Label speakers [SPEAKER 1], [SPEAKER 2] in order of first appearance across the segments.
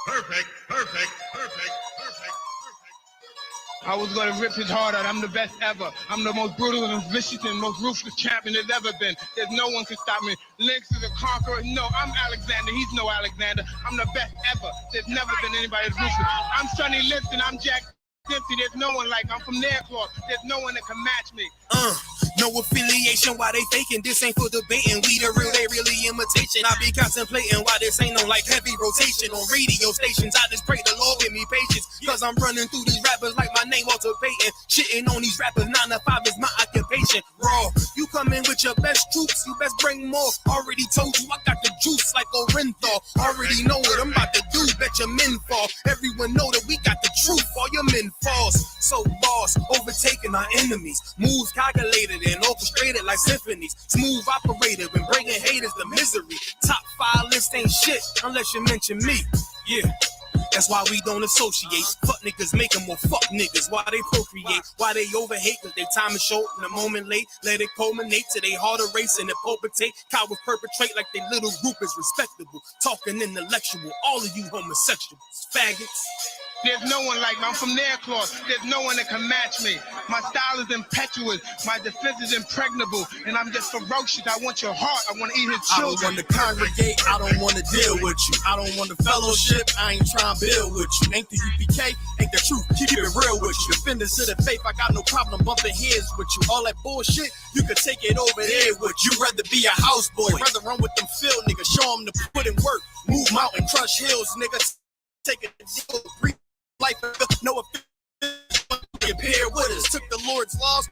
[SPEAKER 1] Perfect.
[SPEAKER 2] I was going to rip his heart out. I'm the best ever. I'm the most brutal and vicious and most ruthless champion there's ever been. There's no one can stop me. Lynx is a conqueror. No, I'm Alexander. He's no Alexander. I'm the best ever. There's never been anybody as ruthless. I'm Sonny Liston. I'm Jack Dempsey. There's no one like. I'm from their cloth. There's no one that can match me.
[SPEAKER 3] No affiliation, why they faking? This ain't for debating. We the real, they really imitation. I be contemplating why this ain't no like heavy rotation on radio stations. I just pray the Lord give me patience, cause I'm running through these rappers like my name Walter Payton. Shitting on these rappers, 9 to 5 is my occupation. Raw, you come in with your best troops, you best bring more. Already told you I got the juice like Orenthal. Already know what I'm about to do, bet your men fall. Everyone know that we got the truth, all your men false. So boss, overtaking our enemies. Moves calculated and orchestrated like symphonies. Smooth operator when bringing haters to misery. Top 5 list ain't shit unless you mention me. Yeah, that's why we don't associate. Fuck niggas make them more fuck niggas. Why they procreate, why they overhate, cause their time is short and a moment late. Let it culminate to they harder race and pulpitate. Cowards perpetrate like their little group is respectable. Talking intellectual, all of you homosexuals, faggots.
[SPEAKER 2] There's no one like me. I'm from their cloth. There's no one that can match me. My style is impetuous. My defense is impregnable. And I'm just ferocious. I want your heart. I want to eat his children.
[SPEAKER 3] I don't want to congregate. I don't want to deal with you. I don't want the fellowship. I ain't trying to build with you. Ain't the UPK, ain't the truth. Keep it real with you. Defenders of the faith, I got no problem bumping heads with you. All that bullshit, you could take it over there with you. Rather be a houseboy. Rather run with them field niggas. Show them to put in work. Move mountain, crush hills, nigga. Take a deal, breathe. Life, no compare with us. Took the Lord's laws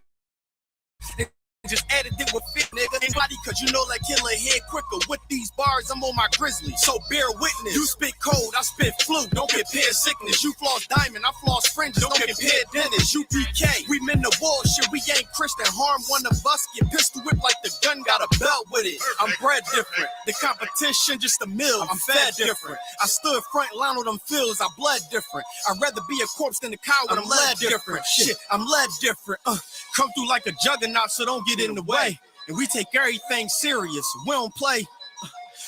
[SPEAKER 3] and just added it with fit, nigga. Anybody, cause you know like killer head quicker. With these bars, I'm on my grizzly. So bear witness. You spit cold, I spit flu. Don't compare sickness. You floss diamond, I floss fringes. Don't compare dentist. You PK. We men the wall shit. We ain't Christian. Harm one of us. Get pistol whipped like the gun got a belt with it. I'm bred different. The competition just a mill. I'm fed different. I stood front line with them fields. I bled different. I'd rather be a corpse than a cow when I'm led different. Shit, I'm led different. Come through like a juggernaut, so don't get in the way. And we take everything serious. We don't play.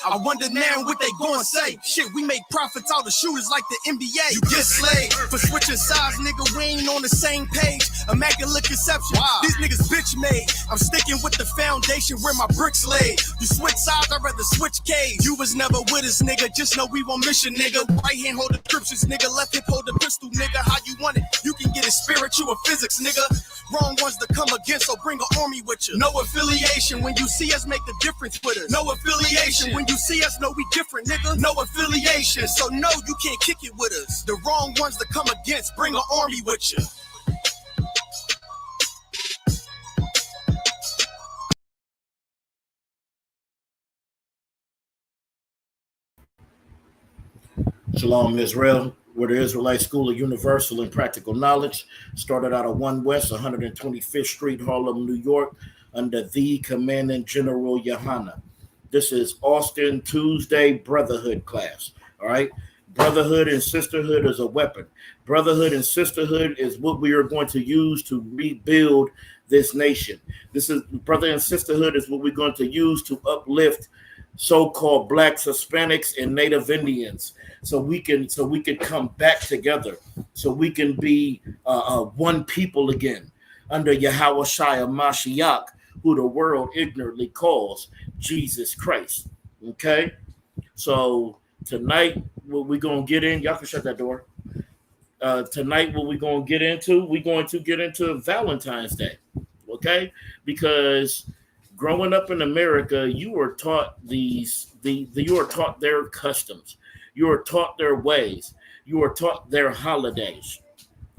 [SPEAKER 3] I wonder now what they gon' say. Shit, we make profits out of shooters like the NBA. You get slayed for switching sides, nigga. We ain't on the same page. Immaculate conception. Wow. These niggas bitch made. I'm sticking with the foundation where my bricks laid. You switch sides, I'd rather switch cage. You was never with us, nigga. Just know we on mission, nigga. Right hand hold the scriptures, nigga. Left hip hold the pistol, nigga. How you want it? You can get it spiritual or physics, nigga. Wrong ones to come against, so bring an army with you. No affiliation. When you see us, make the difference with us. No affiliation. When you see us, know we different, nigga. No affiliation. So no, you can't kick it with us. The wrong ones to come against, bring an army with you.
[SPEAKER 4] Shalom, Israel. We're the Israelite School of Universal and Practical Knowledge. Started out of 1 West, 125th Street, Harlem, New York, under the Commanding General Yohana. This is Austin Tuesday Brotherhood class. All right. Brotherhood and sisterhood is a weapon. Brotherhood and sisterhood is what we are going to use to rebuild this nation. This is brother and sisterhood is what we're going to use to uplift so-called Blacks, Hispanics, and Native Indians, so we can come back together, so we can be one people again under Yahweh Shai Mashiach, who the world ignorantly calls Jesus Christ. Okay, so tonight what we're gonna get in, y'all can shut that door. Tonight what we're gonna get into, we're going to get into Valentine's Day. Okay, because growing up in America, you were taught you were taught their customs, you were taught their ways, you were taught their holidays.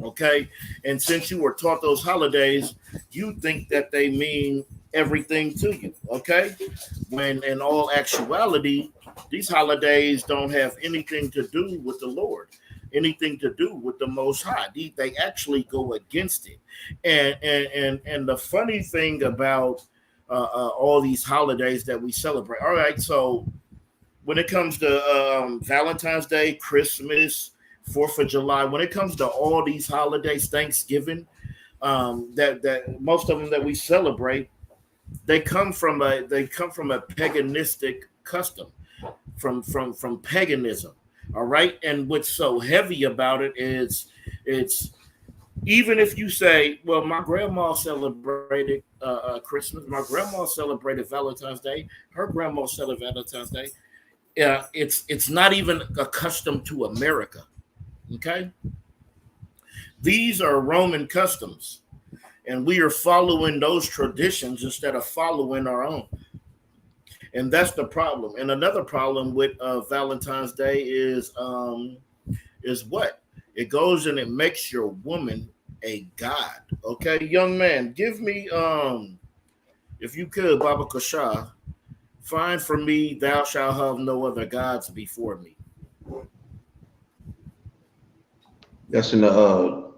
[SPEAKER 4] Okay, and since you were taught those holidays, you think that they mean everything to you. Okay, when in all actuality, these holidays don't have anything to do with the Lord, anything to do with the Most High. They actually go against it. And the funny thing about all these holidays that we celebrate. All right, so when it comes to Valentine's Day, Christmas, 4th of July, when it comes to all these holidays, Thanksgiving, that most of them that we celebrate, they come from a paganistic custom, from paganism. All right, and what's so heavy about it is it's even if you say, well, my grandma celebrated Christmas, my grandma celebrated Valentine's Day, her grandma celebrated Valentine's Day. It's not even accustomed to America. Okay, these are Roman customs, and we are following those traditions instead of following our own. And that's the problem. And another problem with Valentine's Day is what it goes and it makes your woman a god. Okay, young man, give me if you could, Baba Kasha, find for me, thou shalt have no other gods before me.
[SPEAKER 1] That's in the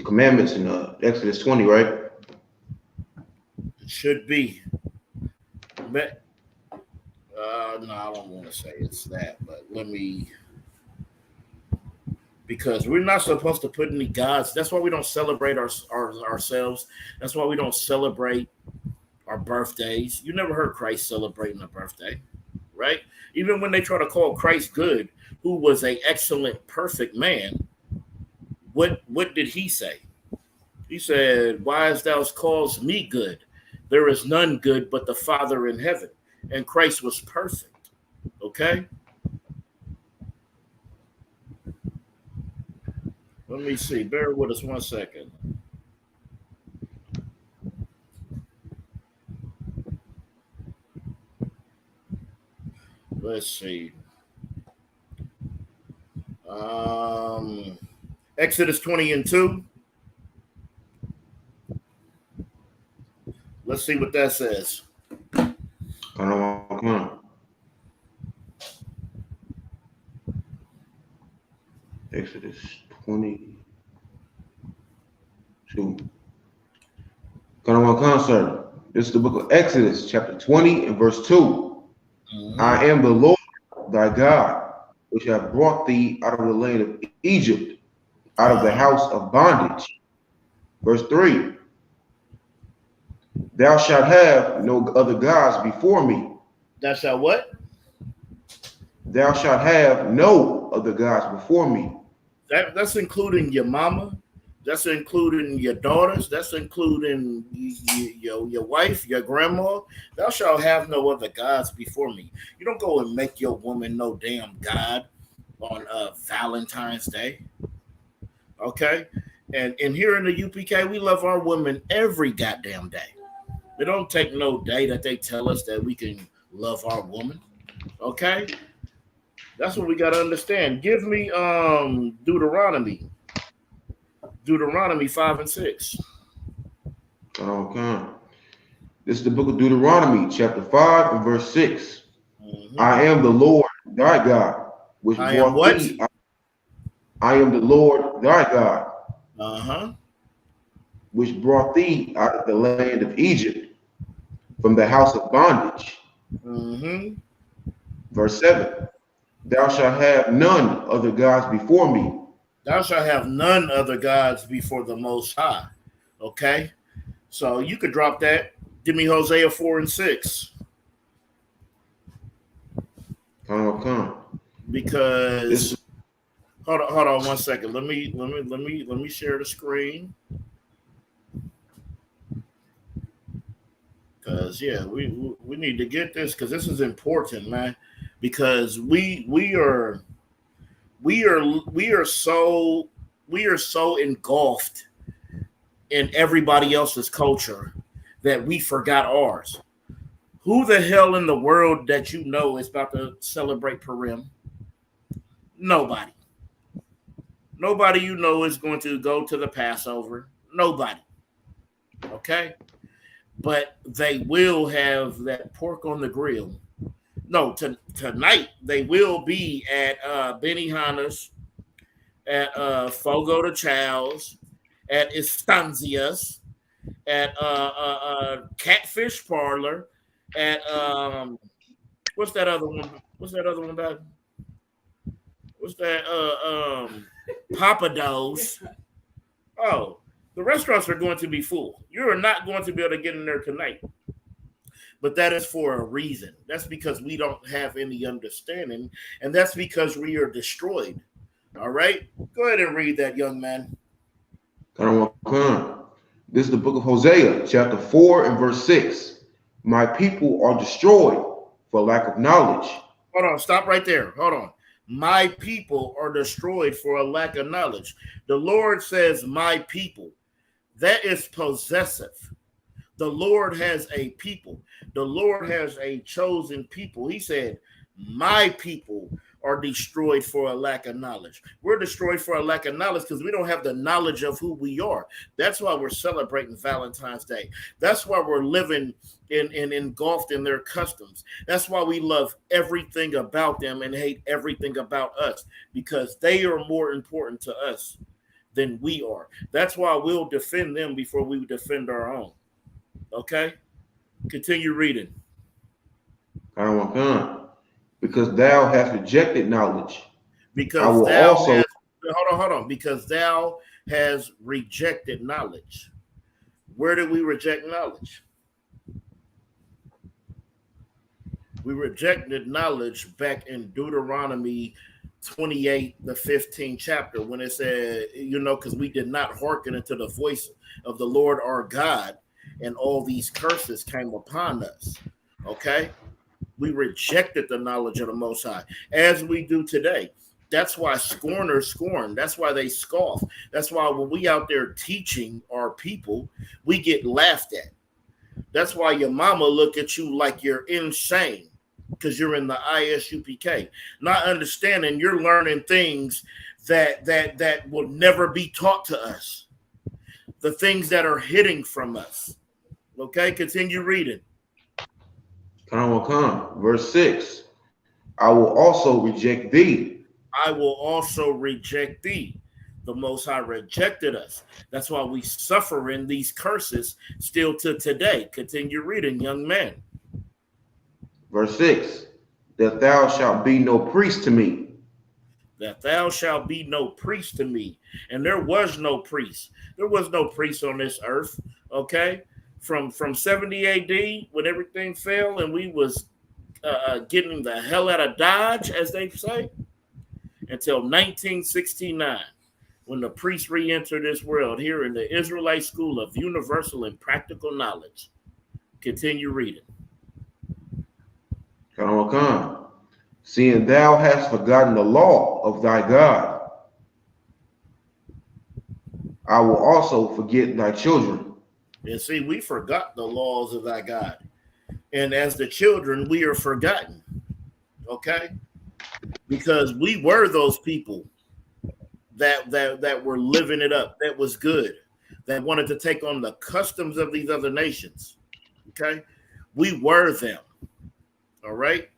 [SPEAKER 1] commandments in Exodus 20, right?
[SPEAKER 4] It should be. But no, I don't want to say it's that, but let me, because we're not supposed to put any gods. That's why we don't celebrate ourselves. That's why we don't celebrate our birthdays. You never heard Christ celebrating a birthday, right? Even when they try to call Christ good, who was an excellent, perfect man, what did he say? He said, "Why hast thou called me good? There is none good but the Father in heaven." And Christ was perfect. Okay? Let me see. Bear with us 1 second. Let's see. Exodus 20:2. Let's see what that says.
[SPEAKER 1] Come on. Exodus 22. Come on, sir. This is the book of Exodus, chapter 20 and verse 2. Mm-hmm. I am the Lord thy God, which have brought thee out of the land of Egypt, out of the house of bondage. Verse 3. Thou shalt have no other gods before me.
[SPEAKER 4] Thou shalt what?
[SPEAKER 1] Thou shalt have no other gods before me.
[SPEAKER 4] That's including your mama. That's including your daughters. That's including your wife, your grandma. Thou shalt have no other gods before me. You don't go and make your woman no damn god on Valentine's Day. Okay? And here in the UPK, we love our women every goddamn day. They don't take no day that they tell us that we can love our woman. Okay? That's what we got to understand. Give me Deuteronomy 5 and 6.
[SPEAKER 1] Okay. This is the book of Deuteronomy, chapter 5 and verse 6. Mm-hmm. I am the Lord thy God, which brought thee. I am the Lord thy God, which brought thee out of the land of Egypt, from the house of bondage. Mm-hmm. Verse 7. Thou shalt have none other gods before me.
[SPEAKER 4] Thou shalt have none other gods before the Most High. Okay? So you could drop that. Give me Hosea 4 and 6.
[SPEAKER 1] Come.
[SPEAKER 4] Because hold on 1 second. Let me share the screen. Because we need to get this, because this is important, man. Because we are so engulfed in everybody else's culture that we forgot ours. Who the hell in the world that you know is about to celebrate Purim? Nobody. Nobody you know is going to go to the Passover. Nobody. Okay? But they will have that pork on the grill. No, tonight they will be at Benihana's, at Fogo de Chow's, at Estancia's, at Catfish Parlor, at what's that other one? That? What's that? Papados. Oh, the restaurants are going to be full. You are not going to be able to get in there tonight. But that is for a reason. That's because we don't have any understanding, and that's because we are destroyed. All right? Go ahead and read that, young man.
[SPEAKER 1] This is the book of Hosea, chapter 4 and verse 6. My people are destroyed for lack of knowledge.
[SPEAKER 4] Hold on, stop right there. Hold on. My people are destroyed for a lack of knowledge. The Lord says, my people. That is possessive. The Lord has a people. The Lord has a chosen people. He said, my people are destroyed for a lack of knowledge. We're destroyed for a lack of knowledge because we don't have the knowledge of who we are. That's why we're celebrating Valentine's Day. That's why we're living engulfed in their customs. That's why we love everything about them and hate everything about us, because they are more important to us than we are. That's why we'll defend them before we defend our own. Okay? Continue reading.
[SPEAKER 1] Because thou hast rejected knowledge.
[SPEAKER 4] Because thou hast, hold on. Because thou has rejected knowledge. Where did we reject knowledge? We rejected knowledge back in Deuteronomy 28, the 15th chapter, when it said, because we did not hearken unto the voice of the Lord our God, and all these curses came upon us. Okay? We rejected the knowledge of the Most High, as we do today. That's why scorners scorn. That's why they scoff. That's why when we out there teaching our people, we get laughed at. That's why your mama look at you like you're insane, because you're in the ISUPK, not understanding you're learning things that will never be taught to us, the things that are hidden from us. Okay, continue reading.
[SPEAKER 1] Verse 6. I will also reject thee.
[SPEAKER 4] I will also reject thee. The Most High rejected us. That's why we suffer in these curses still to today. Continue reading, young man.
[SPEAKER 1] Verse 6. That thou shalt be no priest to me.
[SPEAKER 4] That thou shalt be no priest to me. And there was no priest. There was no priest on this earth. Okay? From 70 AD, when everything fell and we was getting the hell out of Dodge, as they say, until 1969, when the priests re-entered this world here in the Israelite School of Universal and Practical Knowledge. Continue reading.
[SPEAKER 1] Seeing thou hast forgotten the law of thy God, I will also forget thy children.
[SPEAKER 4] And see, we forgot the laws of thy God. And as the children, we are forgotten. Okay? Because we were those people that were living it up, that was good, that wanted to take on the customs of these other nations. Okay? We were them. All right?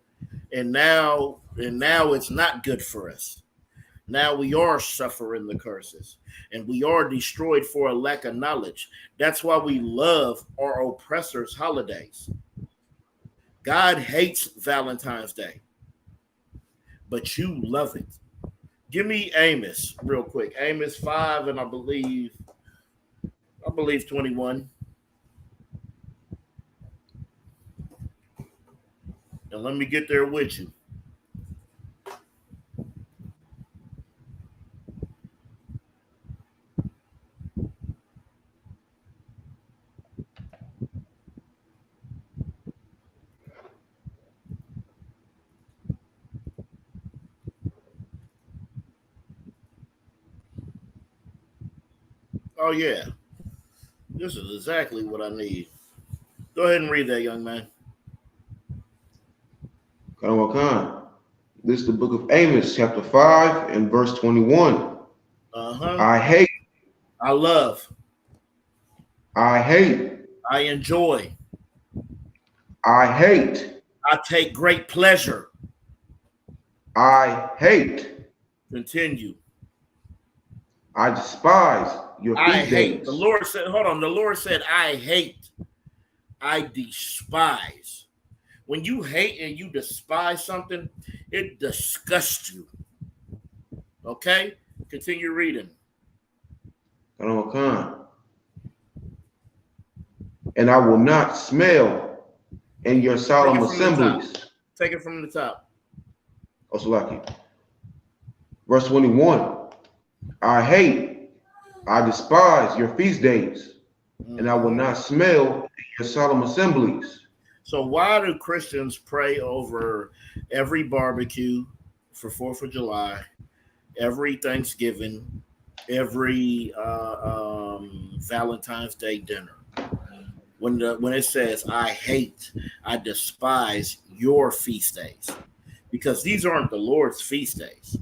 [SPEAKER 4] And now it's not good for us. Now we are suffering the curses, and we are destroyed for a lack of knowledge. That's why we love our oppressors' holidays. God hates Valentine's Day, but you love it. Give me Amos real quick. Amos 5 and I believe 21. And let me get there with you. Oh, yeah. This is exactly what I need. Go ahead and read that, young man.
[SPEAKER 1] This is the book of Amos, chapter 5 and verse 21. I hate.
[SPEAKER 4] I love.
[SPEAKER 1] I hate.
[SPEAKER 4] I enjoy.
[SPEAKER 1] I hate.
[SPEAKER 4] I take great pleasure.
[SPEAKER 1] I hate.
[SPEAKER 4] Continue.
[SPEAKER 1] I despise your feast
[SPEAKER 4] I hate.
[SPEAKER 1] days.
[SPEAKER 4] The Lord said, hold on. The Lord said, I hate. I despise. When you hate and you despise something, it disgusts you. Okay? Continue reading.
[SPEAKER 1] And I will not smell in your solemn assemblies.
[SPEAKER 4] Take it from the top.
[SPEAKER 1] Also, lucky. Verse 21. I despise your feast days, and I will not smell your solemn assemblies.
[SPEAKER 4] So why do Christians pray over every barbecue for 4th of July, every Thanksgiving, every Valentine's Day dinner? When it says, I despise your feast days, because these aren't the Lord's feast days.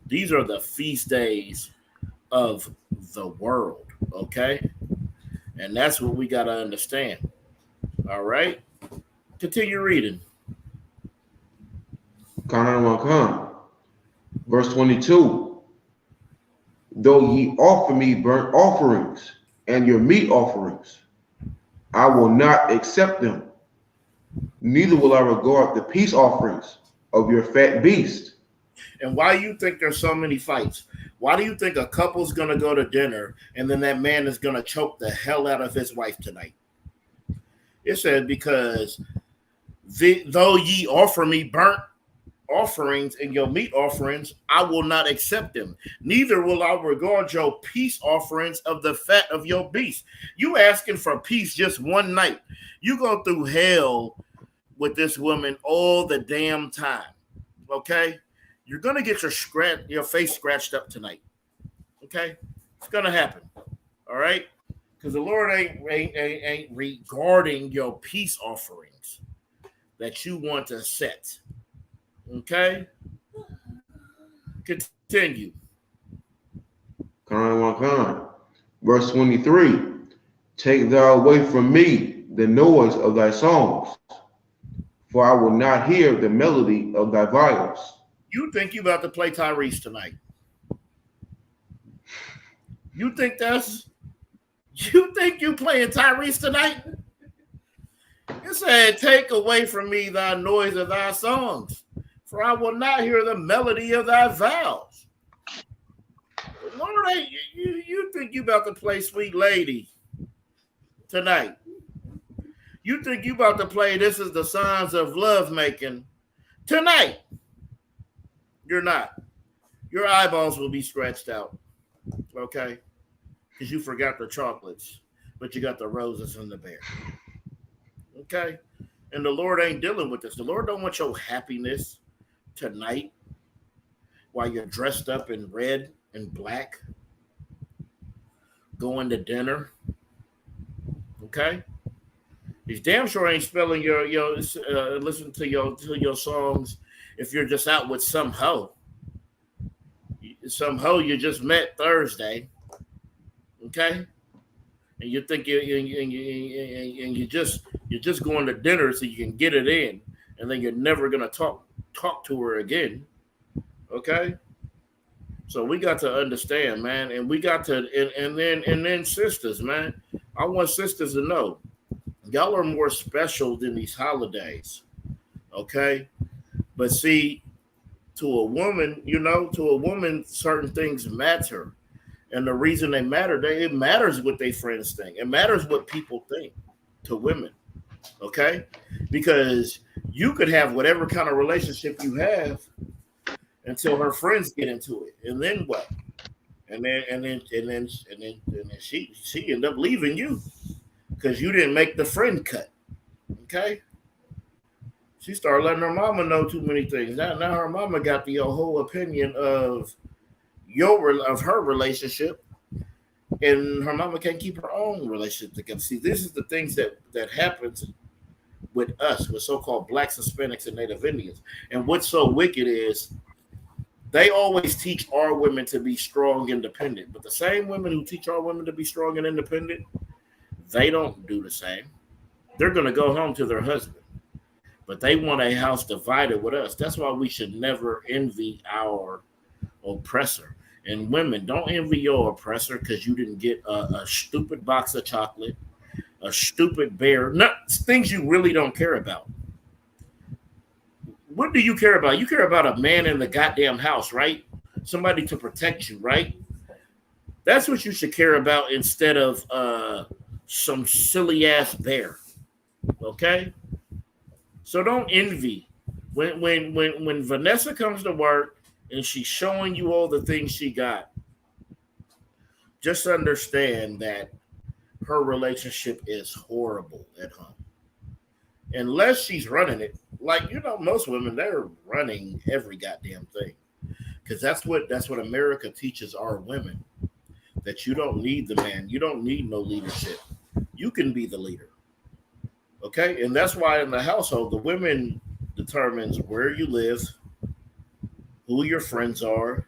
[SPEAKER 4] These are the feast days of the world, okay? And that's what we got to understand. All right? Continue reading.
[SPEAKER 1] Verse 22. Though ye offer me burnt offerings and your meat offerings, I will not accept them. Neither will I regard the peace offerings of your fat beast.
[SPEAKER 4] And why you think there's so many fights? Why do you think a couple's going to go to dinner and then that man is going to choke the hell out of his wife tonight? It said, because though ye offer me burnt offerings and your meat offerings, I will not accept them. Neither will I regard your peace offerings of the fat of your beast. You asking for peace just one night. You go through hell with this woman all the damn time. Okay? You're going to get your face scratched up tonight. Okay? It's going to happen. All right? Because the Lord ain't regarding your peace offerings that you want to set. Okay? Continue.
[SPEAKER 1] Verse 23. Take thou away from me the noise of thy songs, for I will not hear the melody of thy viols.
[SPEAKER 4] You think you about to play Tyrese tonight? You think you playing Tyrese tonight? It said, take away from me thy noise of thy songs, for I will not hear the melody of thy vows. Lord, you think you about to play Sweet Lady tonight? You think you about to play This Is the Signs of Love Making tonight? You're not. Your eyeballs will be scratched out, okay? Because you forgot the chocolates, but you got the roses and the bear. Okay? And the Lord ain't dealing with this. The Lord don't want your happiness tonight while you're dressed up in red and black, going to dinner. Okay? He's damn sure ain't spelling your listen to your songs if you're just out with some hoe you just met Thursday. Okay? And you think you're just going to dinner so you can get it in, and then you're never gonna talk to her again. Okay, so we got to understand, man, and we got to and then sisters, man. I want sisters to know y'all are more special than these holidays. Okay, but see, to a woman, certain things matter. And the reason they matter, it matters what their friends think. It matters what people think to women, okay? Because you could have whatever kind of relationship you have until her friends get into it, and then what? And then she ended up leaving you because you didn't make the friend cut, okay? She started letting her mama know too many things. Now her mama got the whole opinion of her relationship, and her mama can't keep her own relationship together. See, this is the things that happens with us, with so-called Blacks, Hispanics, and Native Indians. And what's so wicked is they always teach our women to be strong, independent. But the same women who teach our women to be strong and independent, they don't do the same. They're going to go home to their husband. But they want a house divided with us. That's why we should never envy our oppressor. And women, don't envy your oppressor because you didn't get a stupid box of chocolate, a stupid bear, things you really don't care about. What do you care about? You care about a man in the goddamn house, right? Somebody to protect you, right? That's what you should care about instead of some silly ass bear. Okay? So don't envy. When Vanessa comes to work and she's showing you all the things she got, just understand that her relationship is horrible at home. Unless she's running it. Like, most women, they're running every goddamn thing. Because that's what America teaches our women. That you don't need the man. You don't need no leadership. You can be the leader. Okay? And that's why in the household, the women determines where you live, who your friends are,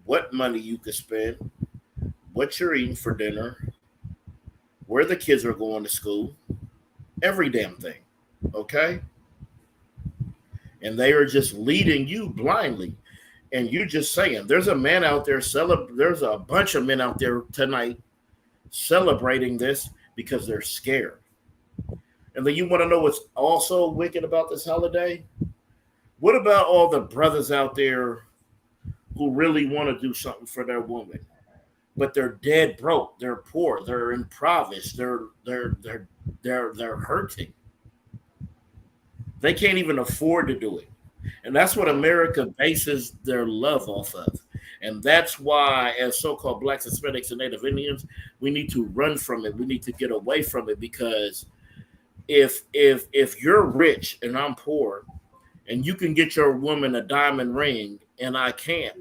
[SPEAKER 4] what money you could spend, what you're eating for dinner, where the kids are going to school, every damn thing. Okay? And they are just leading you blindly. And you're just saying, there's a man out there, there's a bunch of men out there tonight celebrating this because they're scared. And then you want to know what's also wicked about this holiday? What about all the brothers out there who really want to do something for their woman, but they're dead broke, they're poor, they're impoverished, they're hurting. They can't even afford to do it. And that's what America bases their love off of. And that's why, as so-called Blacks, Hispanics, and Native Indians, we need to run from it. We need to get away from it, because if you're rich and I'm poor, and you can get your woman a diamond ring and I can't,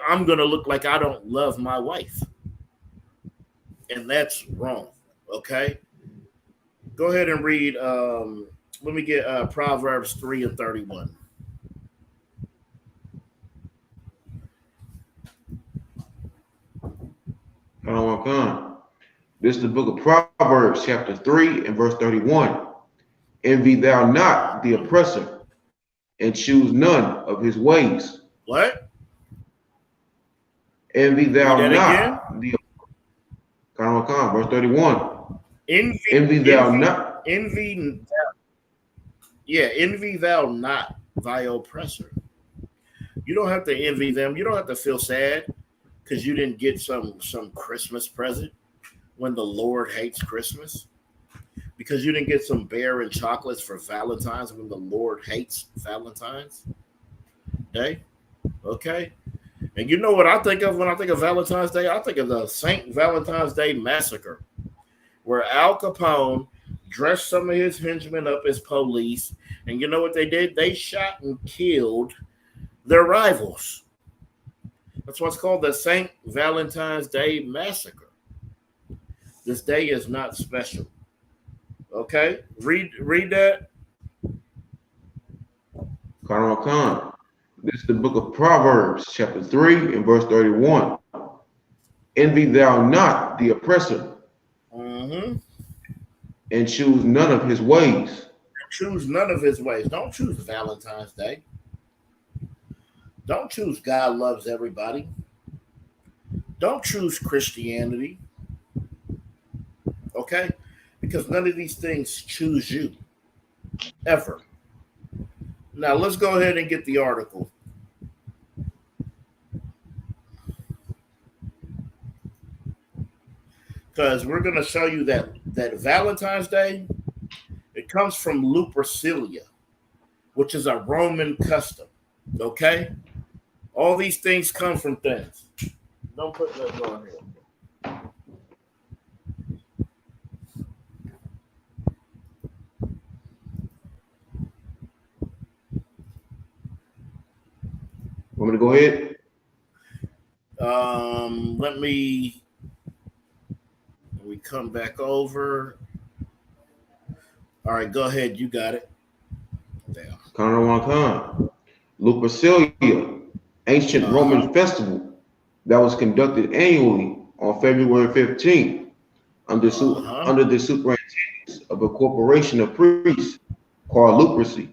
[SPEAKER 4] I'm going to look like I don't love my wife. And that's wrong. Okay? Go ahead and read, let me get Proverbs 3:31.
[SPEAKER 1] This is the book of Proverbs, chapter 3 and verse 31. Envy thou not the oppressor, and choose none of his ways.
[SPEAKER 4] What?
[SPEAKER 1] Envy thou not the verse 31. Envy thou not.
[SPEAKER 4] Envy thou not thy oppressor. You don't have to envy them. You don't have to feel sad because you didn't get some Christmas present when the Lord hates Christmas. Because you didn't get some bear and chocolates for Valentine's when the Lord hates Valentine's Day. Okay? And you know what I think of when I think of Valentine's Day? I think of the St. Valentine's Day Massacre, where Al Capone dressed some of his henchmen up as police. And you know what they did? They shot and killed their rivals. That's what's called the St. Valentine's Day Massacre. This day is not special. Okay? Read that.
[SPEAKER 1] Khan. This is the book of Proverbs, chapter 3 and verse 31. Envy thou not the oppressor, and choose none of his ways.
[SPEAKER 4] Choose none of his ways. Don't choose Valentine's Day. Don't choose God loves everybody. Don't choose Christianity. Okay? Because none of these things choose you. Ever. Now, let's go ahead and get the article. Because we're going to show you that Valentine's Day, it comes from Lupercalia, which is a Roman custom. Okay? All these things come from things. Don't put that on here.
[SPEAKER 1] Want me to go ahead?
[SPEAKER 4] Let me come back over. All right, go ahead. You got it.
[SPEAKER 1] Khan. Lupercalia, ancient Roman festival that was conducted annually on February 15th under the superintendence of a corporation of priests called Lupercy.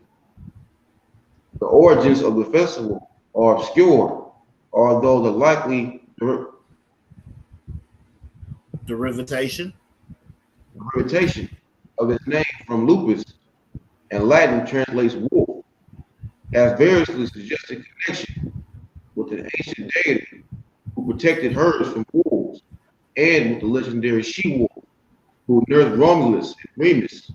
[SPEAKER 1] The origins of the festival are obscure, although the likely
[SPEAKER 4] derivative
[SPEAKER 1] of its name from lupus and Latin translates wolf, has variously suggested connection with an ancient deity who who protected hers from wolves, and with the legendary she-wolf who nursed Romulus and Remus.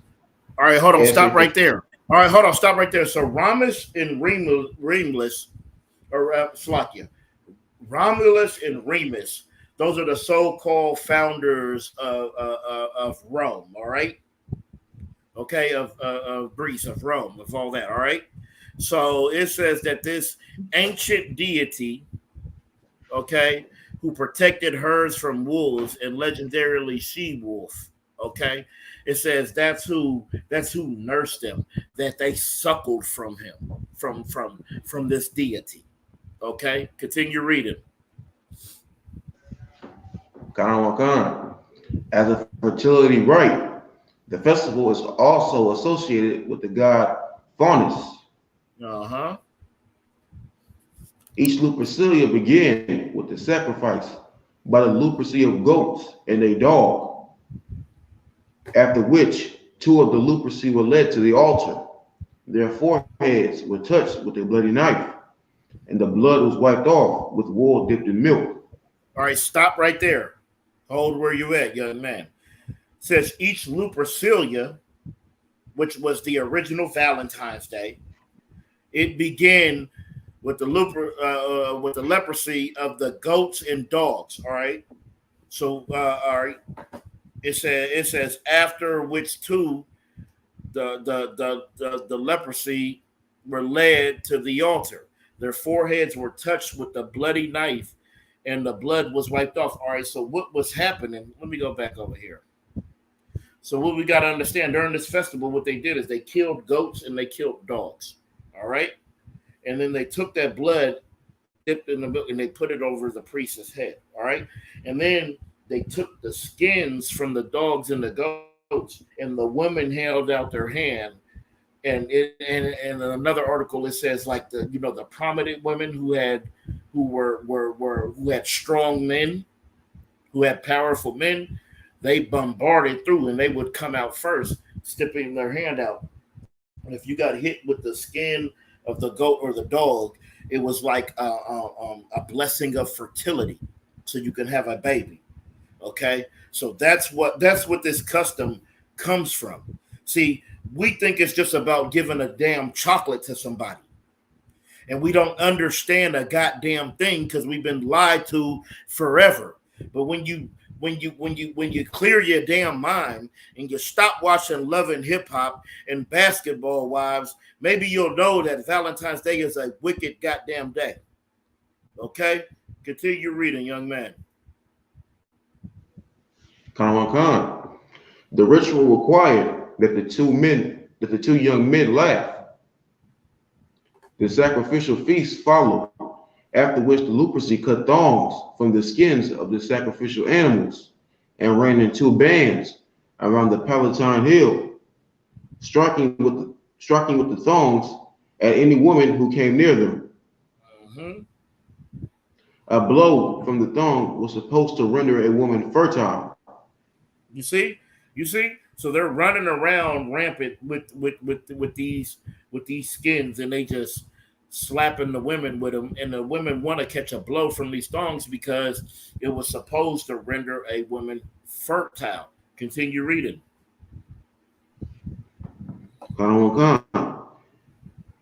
[SPEAKER 4] All right, hold on,
[SPEAKER 1] as
[SPEAKER 4] stop
[SPEAKER 1] their
[SPEAKER 4] right there. All right, hold on, stop right there. So Romulus and Remus, or Slakia, Romulus and Remus, those are the so-called founders of Rome. All right, okay, of Greece, of Rome, of all that. All right. So it says that this ancient deity, okay, who protected hers from wolves and legendarily she-wolf, okay, it says that's who nursed them, that they suckled from him, from this deity. Okay, continue reading.
[SPEAKER 1] Kanawakan. As a fertility rite, the festival is also associated with the god Faunus.
[SPEAKER 4] Uh-huh.
[SPEAKER 1] Each Lupercilia began with the sacrifice by the Luperci of goats and a dog, after which two of the Luperci were led to the altar. Their foreheads were touched with a bloody knife, and the blood was wiped off with wool dipped in milk.
[SPEAKER 4] All right, stop right there. Hold where you at, young man. It says each Lupercilia, which was the original Valentine's Day, it began with the leprosy of the goats and dogs. All right. So all right. It says after which two the leprosy were led to the altar. Their foreheads were touched with the bloody knife, and the blood was wiped off. All right. So what was happening? Let me go back over here. So what we got to understand during this festival, what they did is they killed goats and they killed dogs. All right. And then they took that blood, dipped in the milk, and they put it over the priest's head. All right. And then they took the skins from the dogs and the goats, and the women held out their hand. And in another article, it says like the prominent women who had strong men, who had powerful men, they bombarded through, and they would come out first, sticking their hand out. And if you got hit with the skin of the goat or the dog, it was like a blessing of fertility, so you can have a baby. Okay, so that's what this custom comes from. See, we think it's just about giving a damn chocolate to somebody, and we don't understand a goddamn thing because we've been lied to forever. But when you clear your damn mind and you stop watching Love and Hip Hop and Basketball Wives, maybe you'll know that Valentine's Day is a wicked goddamn day. Okay? Continue reading, young man.
[SPEAKER 1] Khan. The ritual required that the two young men laugh. The sacrificial feast followed, after which the Luperci cut thongs from the skins of the sacrificial animals and ran in two bands around the Palatine Hill, striking with the thongs at any woman who came near them.
[SPEAKER 4] Mm-hmm.
[SPEAKER 1] A blow from the thong was supposed to render a woman fertile.
[SPEAKER 4] You see? So they're running around rampant with these skins, and they just slapping the women with them, and the women want to catch a blow from these thongs because it was supposed to render a woman fertile. Continue reading.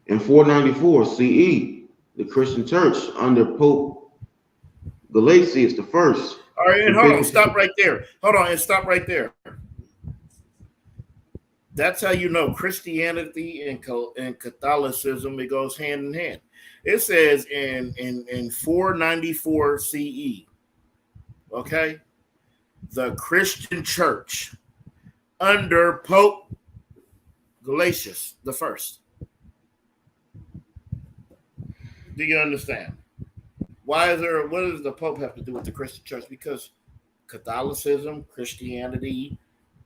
[SPEAKER 1] In 494 CE, the Christian Church under Pope Galasius I.
[SPEAKER 4] All right, and hold on, stop right there. Hold on, and stop right there. That's how you know Christianity and Catholicism, it goes hand in hand. It says in 494 CE, okay, the Christian Church under Pope Galasius I. Do you understand? What does the Pope have to do with the Christian Church? Because Catholicism, Christianity,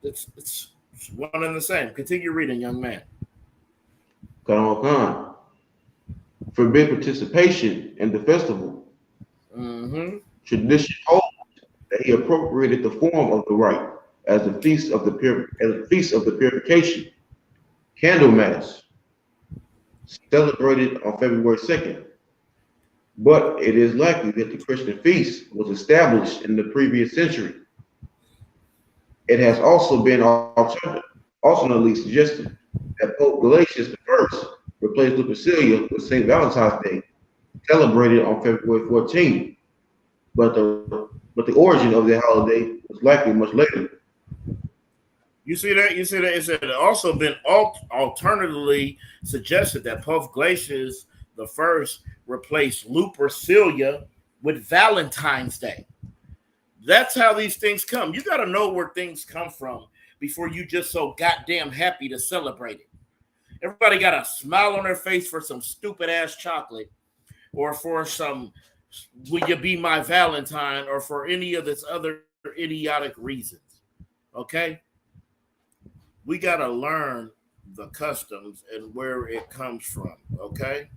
[SPEAKER 4] it's one and the same. Continue reading, young man.
[SPEAKER 1] Khan. Forbid participation in the festival.
[SPEAKER 4] Mm-hmm.
[SPEAKER 1] Tradition holds that he appropriated the form of the rite as the feast of the purification, Candlemas, celebrated on February 2nd. but it is likely that the Christian feast was established in the previous century. It has also been alternately suggested that Pope Galatius I replaced Lupercalia with St. Valentine's Day, celebrated on February 14th, but the origin of the holiday was likely much later.
[SPEAKER 4] You see that? You see that? It said it also been alternatively suggested that Pope Galatius I replaced Lupercalia with Valentine's Day. That's how these things come. You got to know where things come from before you just so goddamn happy to celebrate it. Everybody got a smile on their face for some stupid ass chocolate, or for some "Will you be my Valentine," or for any of this other idiotic reasons. Okay, we got to learn the customs and where it comes from. Okay,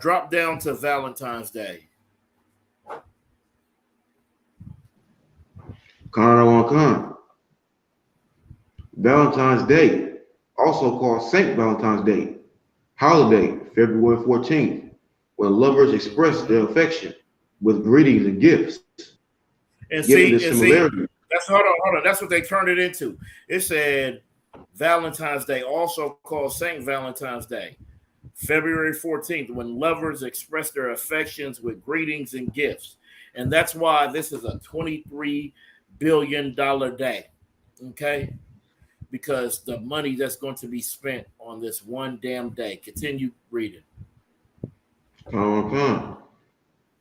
[SPEAKER 4] drop down to Valentine's Day.
[SPEAKER 1] Valentine's Day, also called Saint Valentine's Day, holiday, February 14th, when lovers express their affection with greetings and gifts.
[SPEAKER 4] And see, that's hold on. That's what they turned it into. It said Valentine's Day, also called Saint Valentine's Day, February 14th, when lovers express their affections with greetings and gifts. And that's why this is a $23 billion day. Okay? Because the money that's going to be spent on this one damn day. Continue reading.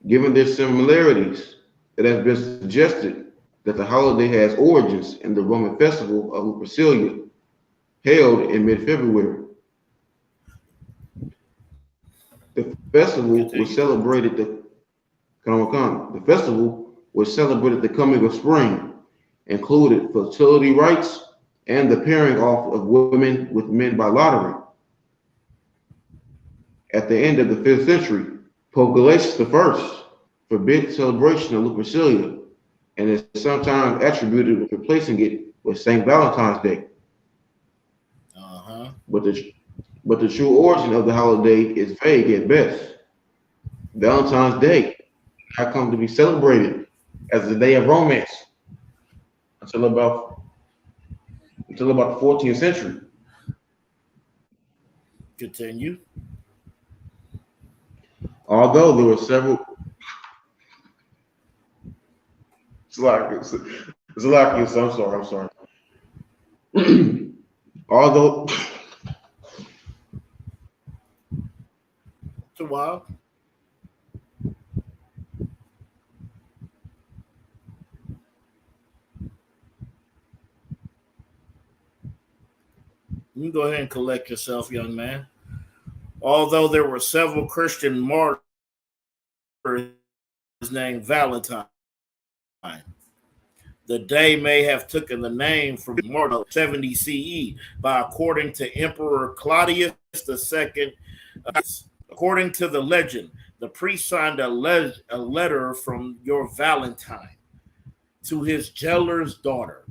[SPEAKER 1] Given their similarities, it has been suggested that the holiday has origins in the Roman festival of Lupercalia, held in mid-February. The festival was celebrated the coming of spring, included fertility rites and the pairing off of women with men by lottery. At the end of the 5th century, Pope Galatius I forbid celebration of Lupercalia and is sometimes attributed with replacing it with St. Valentine's Day. But the true origin of the holiday is vague at best. Valentine's Day had come to be celebrated as the day of romance until about the 14th century.
[SPEAKER 4] Continue.
[SPEAKER 1] Although there were several, I'm sorry. Although
[SPEAKER 4] it's a while. You can go ahead and collect yourself, young man. Although there were several Christian martyrs named Valentine, the day may have taken the name from martyr 70 CE by according to Emperor Claudius II. According to the legend, the priest signed a letter from your Valentine to his jailer's daughter,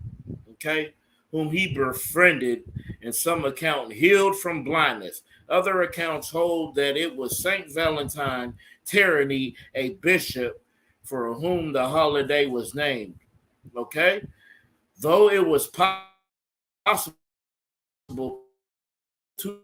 [SPEAKER 4] okay, whom he befriended, in some account healed from blindness. Other accounts hold that it was Saint Valentine Tyranny, a bishop, for whom the holiday was named. Okay? Though it was possible two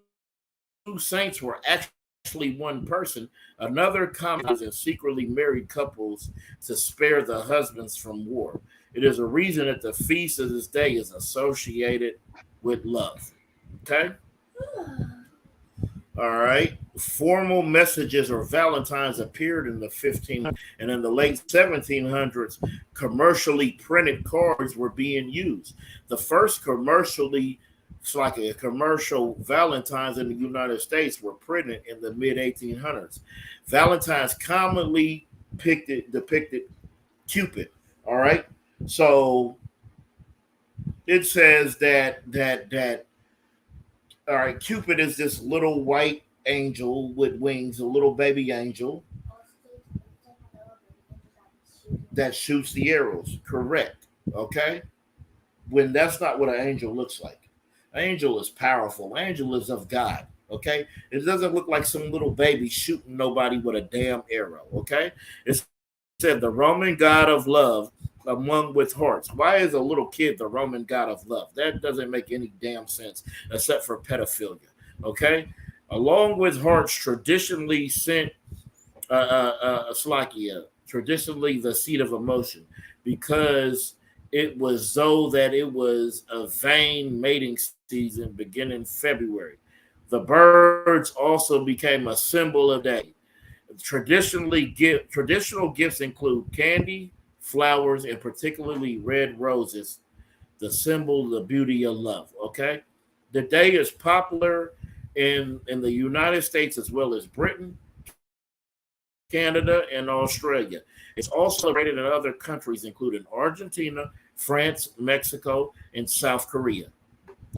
[SPEAKER 4] saints were actually one person, another common is in secretly married couples to spare the husbands from war. It is a reason that the feast of this day is associated with love. Okay? All right. Formal messages or valentines appeared in the 1500s, and in the late 1700s, commercially printed cards were being used. The first commercially, it's like a commercial valentines in the United States were printed in the mid 1800s. Valentines commonly depicted Cupid. All right. So it says that all right, Cupid is this little white angel with wings, a little baby angel that shoots the arrows. Correct. Okay. When that's not what an angel looks like. An angel is powerful. An angel is of God. Okay, it doesn't look like some little baby shooting nobody with a damn arrow. Okay, it said the Roman god of love among with hearts. Why is a little kid the Roman god of love? That doesn't make any damn sense except for pedophilia. Okay, along with hearts traditionally sent Slakia, traditionally the seat of emotion, because it was so that it was a vain mating season beginning February. The birds also became a symbol of day. Traditional gifts include candy, flowers, and particularly red roses, the symbol of the beauty of love. Okay, the day is popular in the United States as well as Britain, Canada, and Australia. It's also celebrated in other countries, including Argentina, France, Mexico, and South Korea.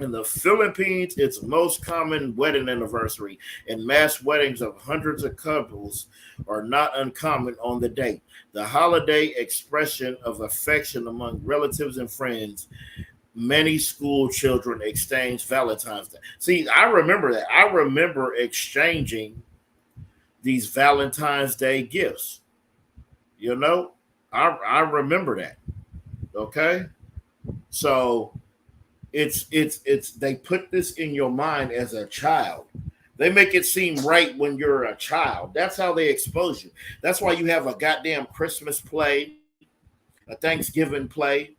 [SPEAKER 4] In the Philippines, its most common wedding anniversary, and mass weddings of hundreds of couples are not uncommon on the day. The holiday expression of affection among relatives and friends. Many school children exchange Valentine's Day. See, I remember that. I remember exchanging these Valentine's Day gifts. You know, I remember that. Okay, so it's they put this in your mind as a child. They make it seem right when you're a child. That's how they expose you. That's why you have a goddamn Christmas play, a Thanksgiving play,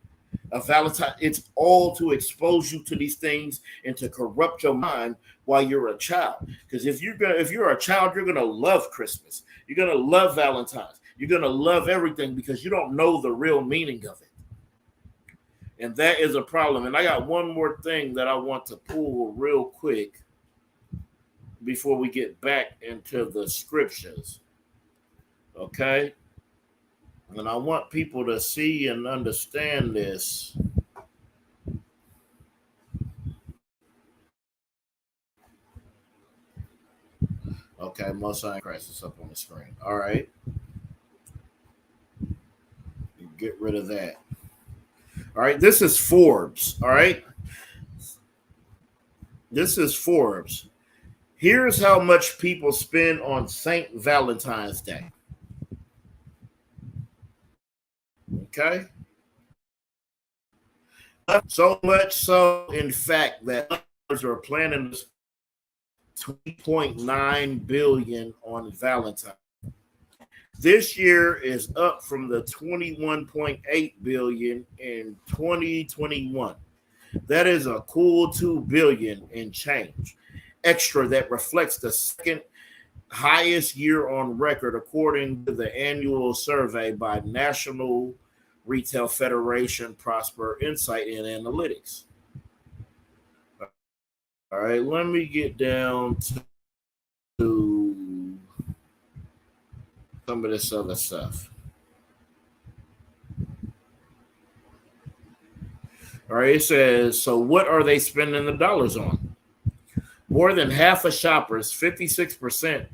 [SPEAKER 4] a Valentine. It's all to expose you to these things and to corrupt your mind while you're a child. Because if you're a child, you're gonna love Christmas. You're gonna love Valentine's. You're gonna love everything because you don't know the real meaning of it. And that is a problem. And I got one more thing that I want to pull real quick before we get back into the scriptures. Okay? And I want people to see and understand this. Okay, most sign crisis up on the screen. All right. Get rid of that. All right, this is Forbes. All right. This is Forbes. Here's how much people spend on St. Valentine's Day. Okay. So much so, in fact, that others are planning $2.9 billion on Valentine's. This year is up from the $21.8 billion in 2021. That is a cool $2 billion in change extra that reflects the second highest year on record, according to the annual survey by National Retail Federation, Prosper Insight and Analytics. All right, let me get down to some of this other stuff. All right, it says, so what are they spending the dollars on? More than half of shoppers, 56%,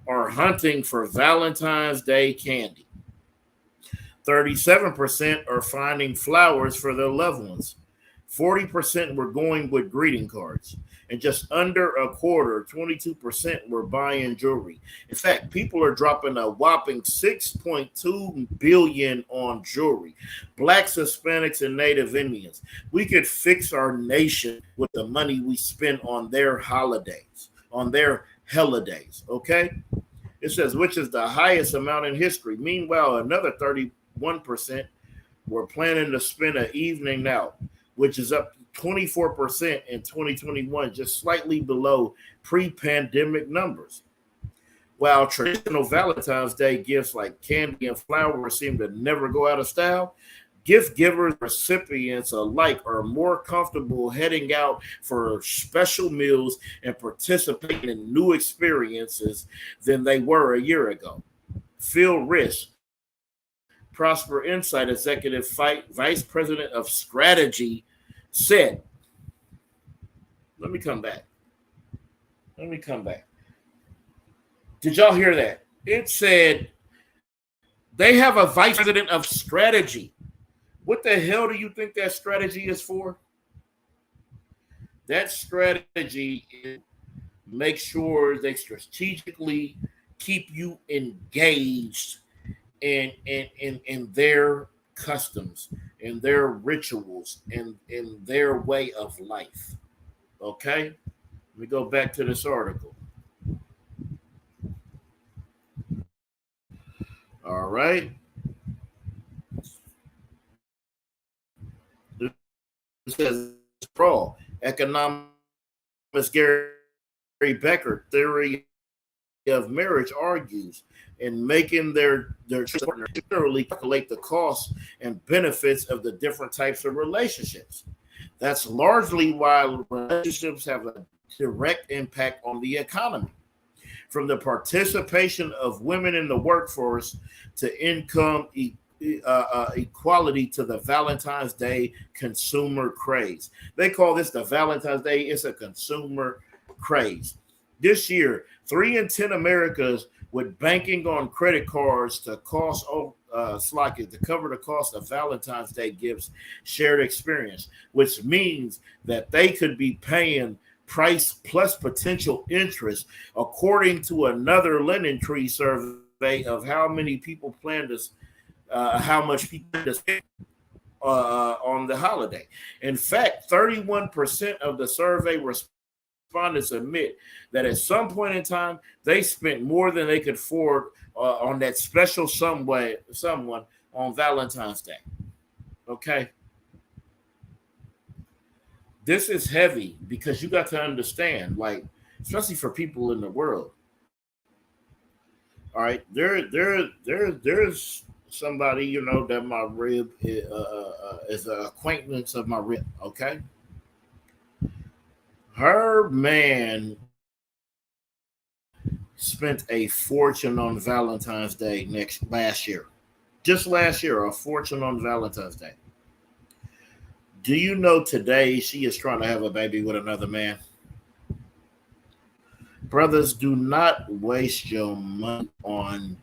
[SPEAKER 4] are hunting for Valentine's Day candy. 37% are finding flowers for their loved ones. 40% were going with greeting cards. And just under a quarter, 22%, were buying jewelry. In fact, people are dropping a whopping $6.2 billion on jewelry. Blacks, Hispanics, and Native Indians. We could fix our nation with the money we spend on their holidays, on their holidays, okay? It says, which is the highest amount in history. Meanwhile, another 31% were planning to spend an evening out, which is up 24% in 2021, just slightly below pre-pandemic numbers. While traditional Valentine's Day gifts like candy and flowers seem to never go out of style, gift givers and recipients alike are more comfortable heading out for special meals and participating in new experiences than they were a year ago. Phil Risk, Prosper Insight Executive Vice President of Strategy, said, let me come back. Did y'all hear that? It said they have a vice president of strategy. What the hell do you think that strategy is for? That strategy is make sure they strategically keep you engaged in their customs, in their rituals, in their way of life. Okay? Let me go back to this article. All right. It says sprawl. Economist Gary Becker theory of marriage argues in making their partner generally calculate the costs and benefits of the different types of relationships. That's largely why relationships have a direct impact on the economy. From the participation of women in the workforce to income equality to the Valentine's Day consumer craze. They call this the Valentine's Day. It's a consumer craze. This year, 3 in 10 Americans with banking on credit cards to to cover the cost of Valentine's Day gifts shared experience, which means that they could be paying price plus potential interest, according to another Lending Tree survey of how many people plan to, how much people plan to spend on the holiday. In fact, 31% of the survey respondents admit that at some point in time they spent more than they could afford on that special someone on Valentine's Day. Okay. This is heavy because you got to understand, like, especially for people in the world. All right, there's somebody, you know, that my rib is an acquaintance of my rib. Okay, her man spent a fortune on Valentine's Day last year, a fortune on Valentine's Day. Do you know today she is trying to have a baby with another man? Brothers, do not waste your money on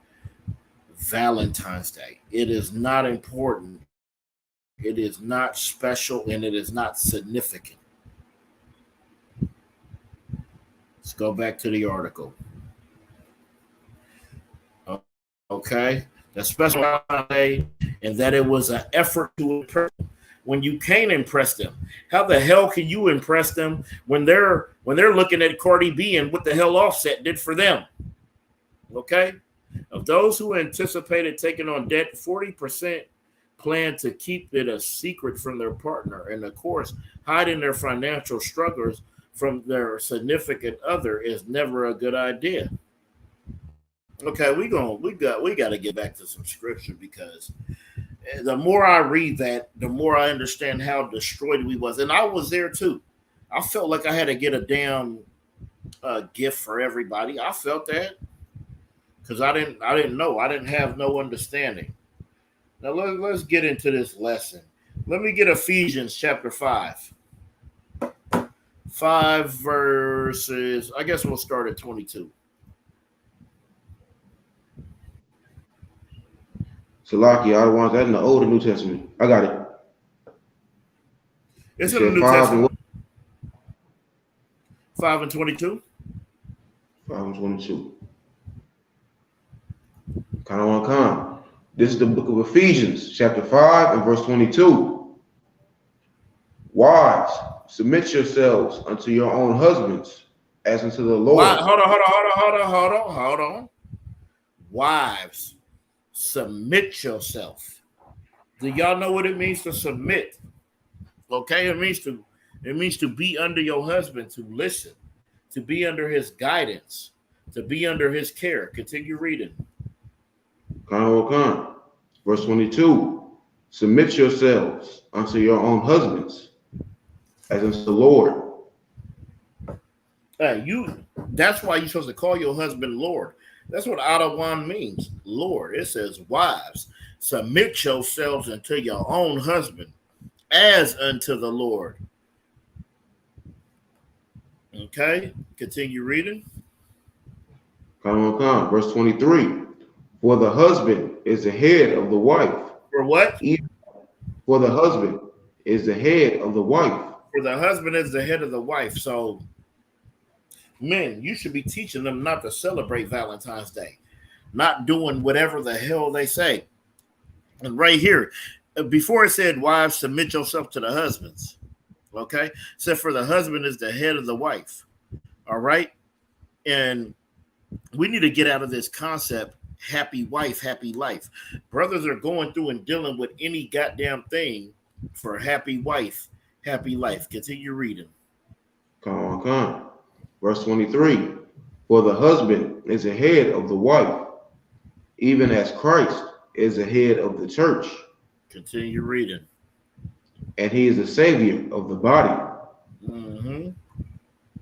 [SPEAKER 4] Valentine's Day. It is not important. It is not special, and it is not significant. Let's go back to the article. Okay. The special Valentine's Day, and that it was an effort to impress. When you can't impress them, how the hell can you impress them when they're looking at Cardi B and what the hell Offset did for them? Okay, of those who anticipated taking on debt, 40% plan to keep it a secret from their partner, and of course, hiding their financial struggles from their significant other is never a good idea. Okay, we got to get back to some scripture, because the more I read that, the more I understand how destroyed we was. And I was there too. I felt like I had to get a damn gift for everybody. I felt that because I didn't know. I didn't have no understanding. Now let's get into this lesson. Let me get Ephesians chapter 5. 5 verses, I guess we'll start at 22.
[SPEAKER 1] Salaki, I want that in the Old or New Testament. I got it.
[SPEAKER 4] It's in the New Testament. 5 and 22.
[SPEAKER 1] 5 and 22. Kind of want to come. This is the book of Ephesians, chapter 5 and verse 22. Wives, submit yourselves unto your own husbands, as unto the Lord.
[SPEAKER 4] Hold on. Wives, submit yourself. Do y'all know what it means to submit? Okay, it means to be under your husband, to listen, to be under his guidance, to be under his care. Continue reading.
[SPEAKER 1] Verse 22. Submit yourselves unto your own husbands, as unto the Lord.
[SPEAKER 4] That's why you're supposed to call your husband Lord. That's what Adawan means, Lord. It says, wives, submit yourselves unto your own husband, as unto the Lord. Okay, continue reading.
[SPEAKER 1] Verse 23. For the husband is the head of the wife.
[SPEAKER 4] For what?
[SPEAKER 1] For the husband is the head of the wife.
[SPEAKER 4] For the husband is the head of the wife. So Men, you should be teaching them not to celebrate Valentine's Day, not doing whatever the hell they say. And right here, before it said, wives, submit yourself to the husbands. Okay? It said, for the husband is the head of the wife. All right? And we need to get out of this concept, happy wife, happy life. Brothers are going through and dealing with any goddamn thing for happy wife, happy life. Continue reading.
[SPEAKER 1] Come on. Verse 23. For the husband is the head of the wife, even as Christ is the head of the church.
[SPEAKER 4] Continue reading.
[SPEAKER 1] And he is the savior of the body.
[SPEAKER 4] Mm-hmm.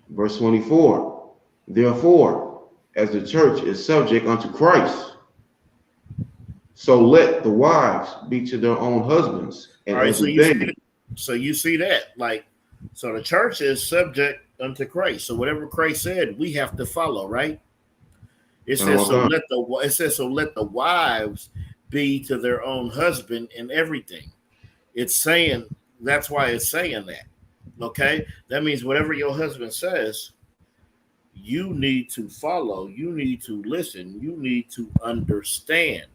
[SPEAKER 1] Verse 24. Therefore, as the church is subject unto Christ, so let the wives be to their own husbands. And
[SPEAKER 4] all right, so you see that, like, so the church is subject unto Christ. So whatever Christ said, we have to follow, right? It says so let the wives be to their own husband in everything. It's saying, that's why it's saying that. Okay, that means whatever your husband says, you need to follow, you need to listen, you need to understand.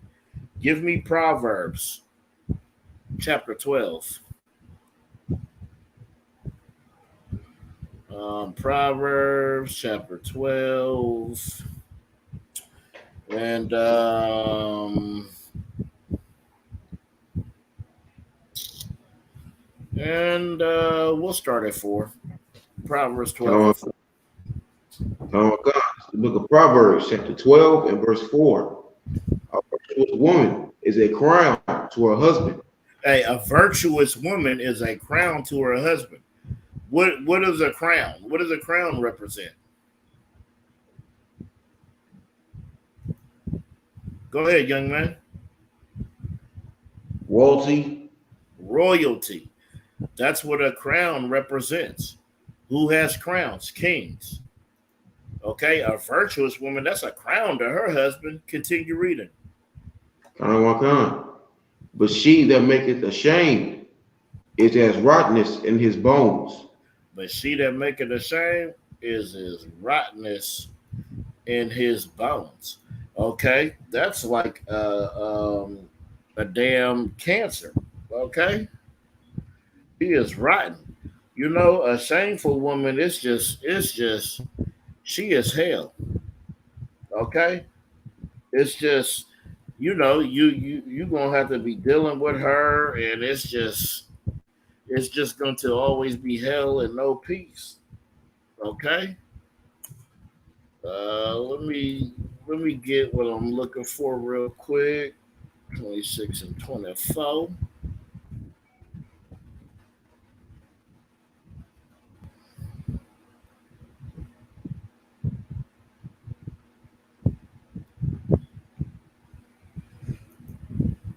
[SPEAKER 4] Give me Proverbs chapter 12. Proverbs chapter 12. And we'll start at 4. Proverbs 12.
[SPEAKER 1] Oh God, the book of Proverbs, chapter 12 and verse 4. A virtuous woman is a crown to her husband.
[SPEAKER 4] Hey, a virtuous woman is a crown to her husband. What is a crown? What does a crown represent? Go ahead, young man. Royalty. That's what a crown represents. Who has crowns? Kings. Okay, a virtuous woman, that's a crown to her husband. Continue reading.
[SPEAKER 1] But she that maketh ashamed is as rottenness in his bones.
[SPEAKER 4] But she that maketh ashamed is as rottenness in his bones. Okay, that's like a damn cancer. Okay, he is rotten. You know, a shameful woman, it's just she is hell. Okay, it's just, you know, you gonna have to be dealing with her, and it's just going to always be hell and no peace. Okay. Let me get what I'm looking for real quick. 26 and 24.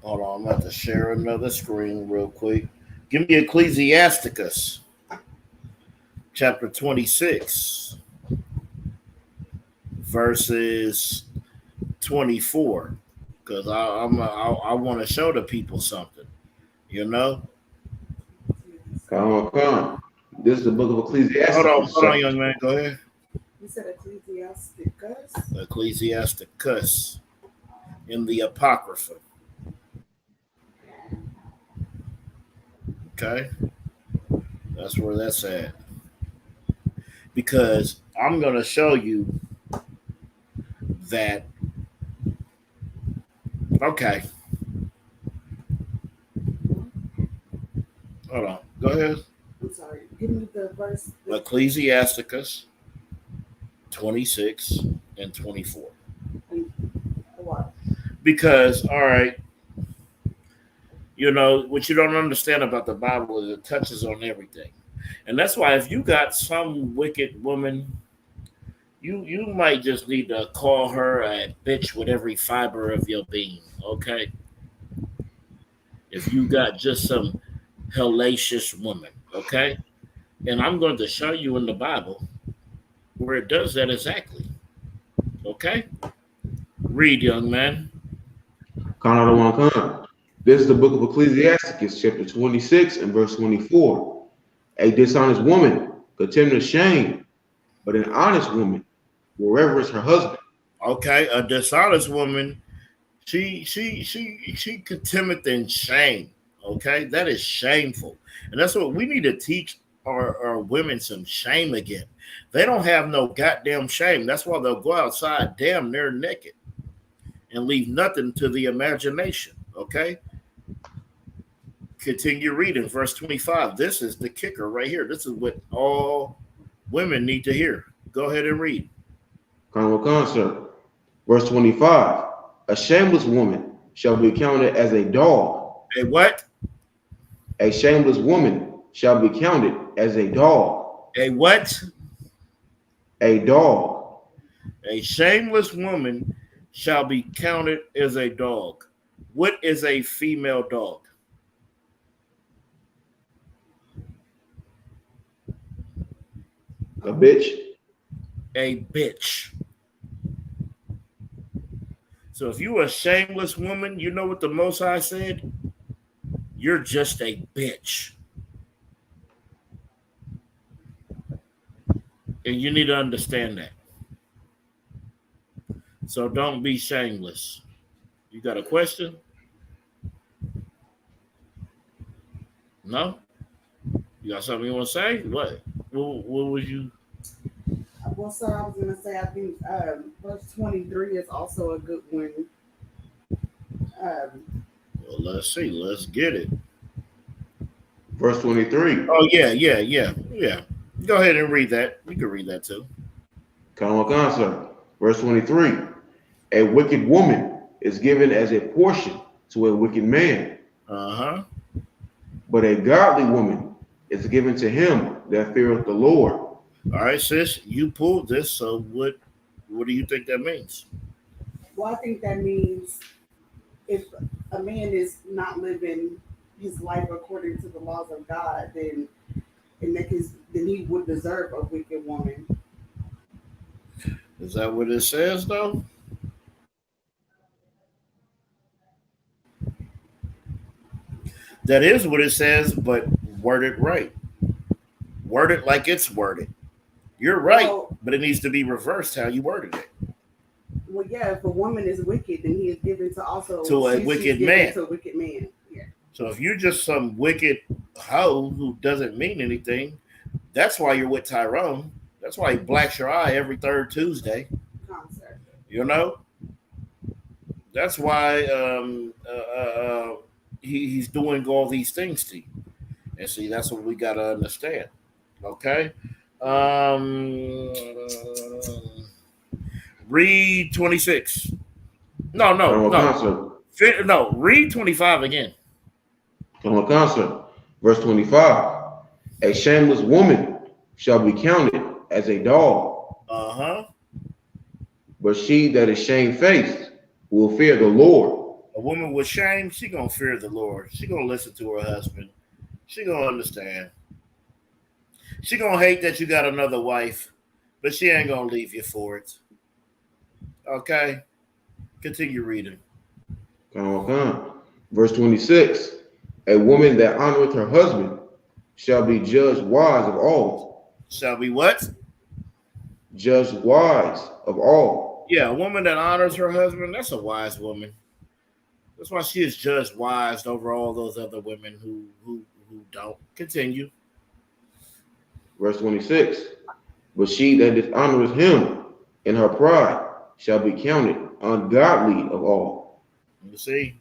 [SPEAKER 4] Hold on, I'm about to share another screen real quick. Give me Ecclesiasticus, chapter 26, verses 24, because I want to show the people something, you know.
[SPEAKER 1] Come on. This is the book of Ecclesiastes.
[SPEAKER 4] Hold on, young man. Go ahead.
[SPEAKER 5] You said Ecclesiasticus?
[SPEAKER 4] Ecclesiasticus in the Apocrypha. Okay, that's where that's at. Because I'm going to show you that. Okay. Hold on. Go ahead.
[SPEAKER 5] I'm sorry. Give me the verse.
[SPEAKER 4] Ecclesiasticus 26 and 24.
[SPEAKER 5] What?
[SPEAKER 4] Because, all right, you know, what you don't understand about the Bible is it touches on everything. And that's why if you got some wicked woman, you might just need to call her a bitch with every fiber of your being, okay? If you got just some hellacious woman, okay? And I'm going to show you in the Bible where it does that exactly, okay? Read, young man.
[SPEAKER 1] This is the book of Ecclesiasticus, chapter 26 and verse 24. A dishonest woman, contempt of shame, But an honest woman will reverence her husband.
[SPEAKER 4] Okay, a dishonest woman, she contemneth in shame. Okay, that is shameful, and that's what we need to teach our women some shame again. They don't have no goddamn shame. That's why they'll go outside damn near naked and leave nothing to the imagination. Okay, continue reading verse 25. This is the kicker right here. This is what all women need to hear. Go ahead and read.
[SPEAKER 1] Carnal concert. Verse 25. A shameless woman shall be counted as a dog.
[SPEAKER 4] A what?
[SPEAKER 1] A shameless woman shall be counted as a dog.
[SPEAKER 4] A what?
[SPEAKER 1] A dog.
[SPEAKER 4] A shameless woman shall be counted as a dog. What is a female dog?
[SPEAKER 1] A bitch.
[SPEAKER 4] A bitch. So if you're a shameless woman, you know what the Most High said? You're just a bitch. And you need to understand that. So don't be shameless. You got a question? No? You got something you want to say? What was you?
[SPEAKER 5] Well, sir, I was going to say, I think verse 23 is also a good one.
[SPEAKER 4] Well, let's see. Let's get it.
[SPEAKER 1] Verse 23.
[SPEAKER 4] Oh, yeah. Go ahead and read that. You can read that too.
[SPEAKER 1] Carnal concert. Verse 23. A wicked woman is given as a portion to a wicked man.
[SPEAKER 4] Uh-huh.
[SPEAKER 1] But a godly woman is given to him that feareth the Lord.
[SPEAKER 4] All right, sis, you pulled this. So what do you think that means?
[SPEAKER 5] Well, I think that means if a man is not living his life according to the laws of God, then he would deserve a wicked woman.
[SPEAKER 4] Is that what it says, though? That is what it says, but word it right. Word it like it's worded. You're right,
[SPEAKER 5] Well,
[SPEAKER 4] but it needs to be reversed how you worded it.
[SPEAKER 5] Well, yeah, if a woman is wicked, then he is given to also
[SPEAKER 4] To a
[SPEAKER 5] she's
[SPEAKER 4] wicked
[SPEAKER 5] given
[SPEAKER 4] man.
[SPEAKER 5] To a wicked man. Yeah.
[SPEAKER 4] So if you're just some wicked hoe who doesn't mean anything, that's why you're with Tyrone. That's why he blacks your eye every third Tuesday.
[SPEAKER 5] Concert.
[SPEAKER 4] You know? That's why he's doing all these things to you. And see, that's what we got to understand. Okay? Read 26.
[SPEAKER 1] Carnal concert.
[SPEAKER 4] No, read 25 again.
[SPEAKER 1] Carnal concert. Verse 25. A shameless woman shall be counted as a dog.
[SPEAKER 4] Uh-huh.
[SPEAKER 1] But she that is shamefaced will fear the Lord.
[SPEAKER 4] A woman with shame, she gonna fear the Lord. She gonna listen to her husband. She gonna understand. She gonna hate that you got another wife, but she ain't gonna leave you for it. Okay? Continue reading.
[SPEAKER 1] Verse 26. A woman that honoreth her husband shall be judged wise of all.
[SPEAKER 4] Shall be what?
[SPEAKER 1] Judged wise of all.
[SPEAKER 4] Yeah, a woman that honors her husband, that's a wise woman. That's why she is judged wise over all those other women who don't. Continue.
[SPEAKER 1] Verse 26. But she that dishonoreth him in her pride shall be counted ungodly of all.
[SPEAKER 4] You see,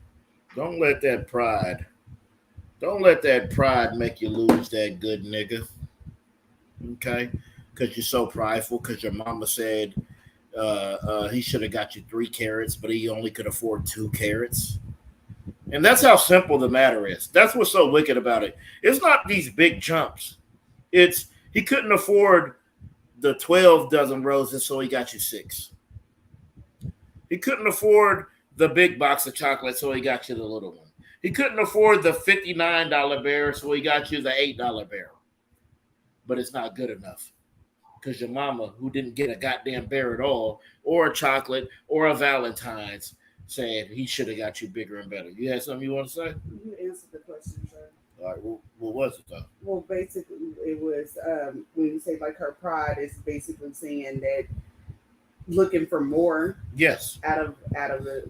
[SPEAKER 4] don't let that pride make you lose that good nigga. Okay? Because you're so prideful, because your mama said he should have got you 3 carats, but he only could afford 2 carats. And that's how simple the matter is. That's what's so wicked about it. It's not these big jumps. It's he couldn't afford the 12 dozen roses, so he got you 6. He couldn't afford the big box of chocolate, so he got you the little one. He couldn't afford the $59 bear, so he got you the $8 bear. But it's not good enough. Because your mama, who didn't get a goddamn bear at all, or a chocolate, or a Valentine's, said he should have got you bigger and better. You had something you want to say?
[SPEAKER 5] You answered the question, sir.
[SPEAKER 4] All right. Well, What was it though?
[SPEAKER 5] Well, basically, it was when you say like her pride is basically saying that looking for more
[SPEAKER 4] Yes.
[SPEAKER 5] out of the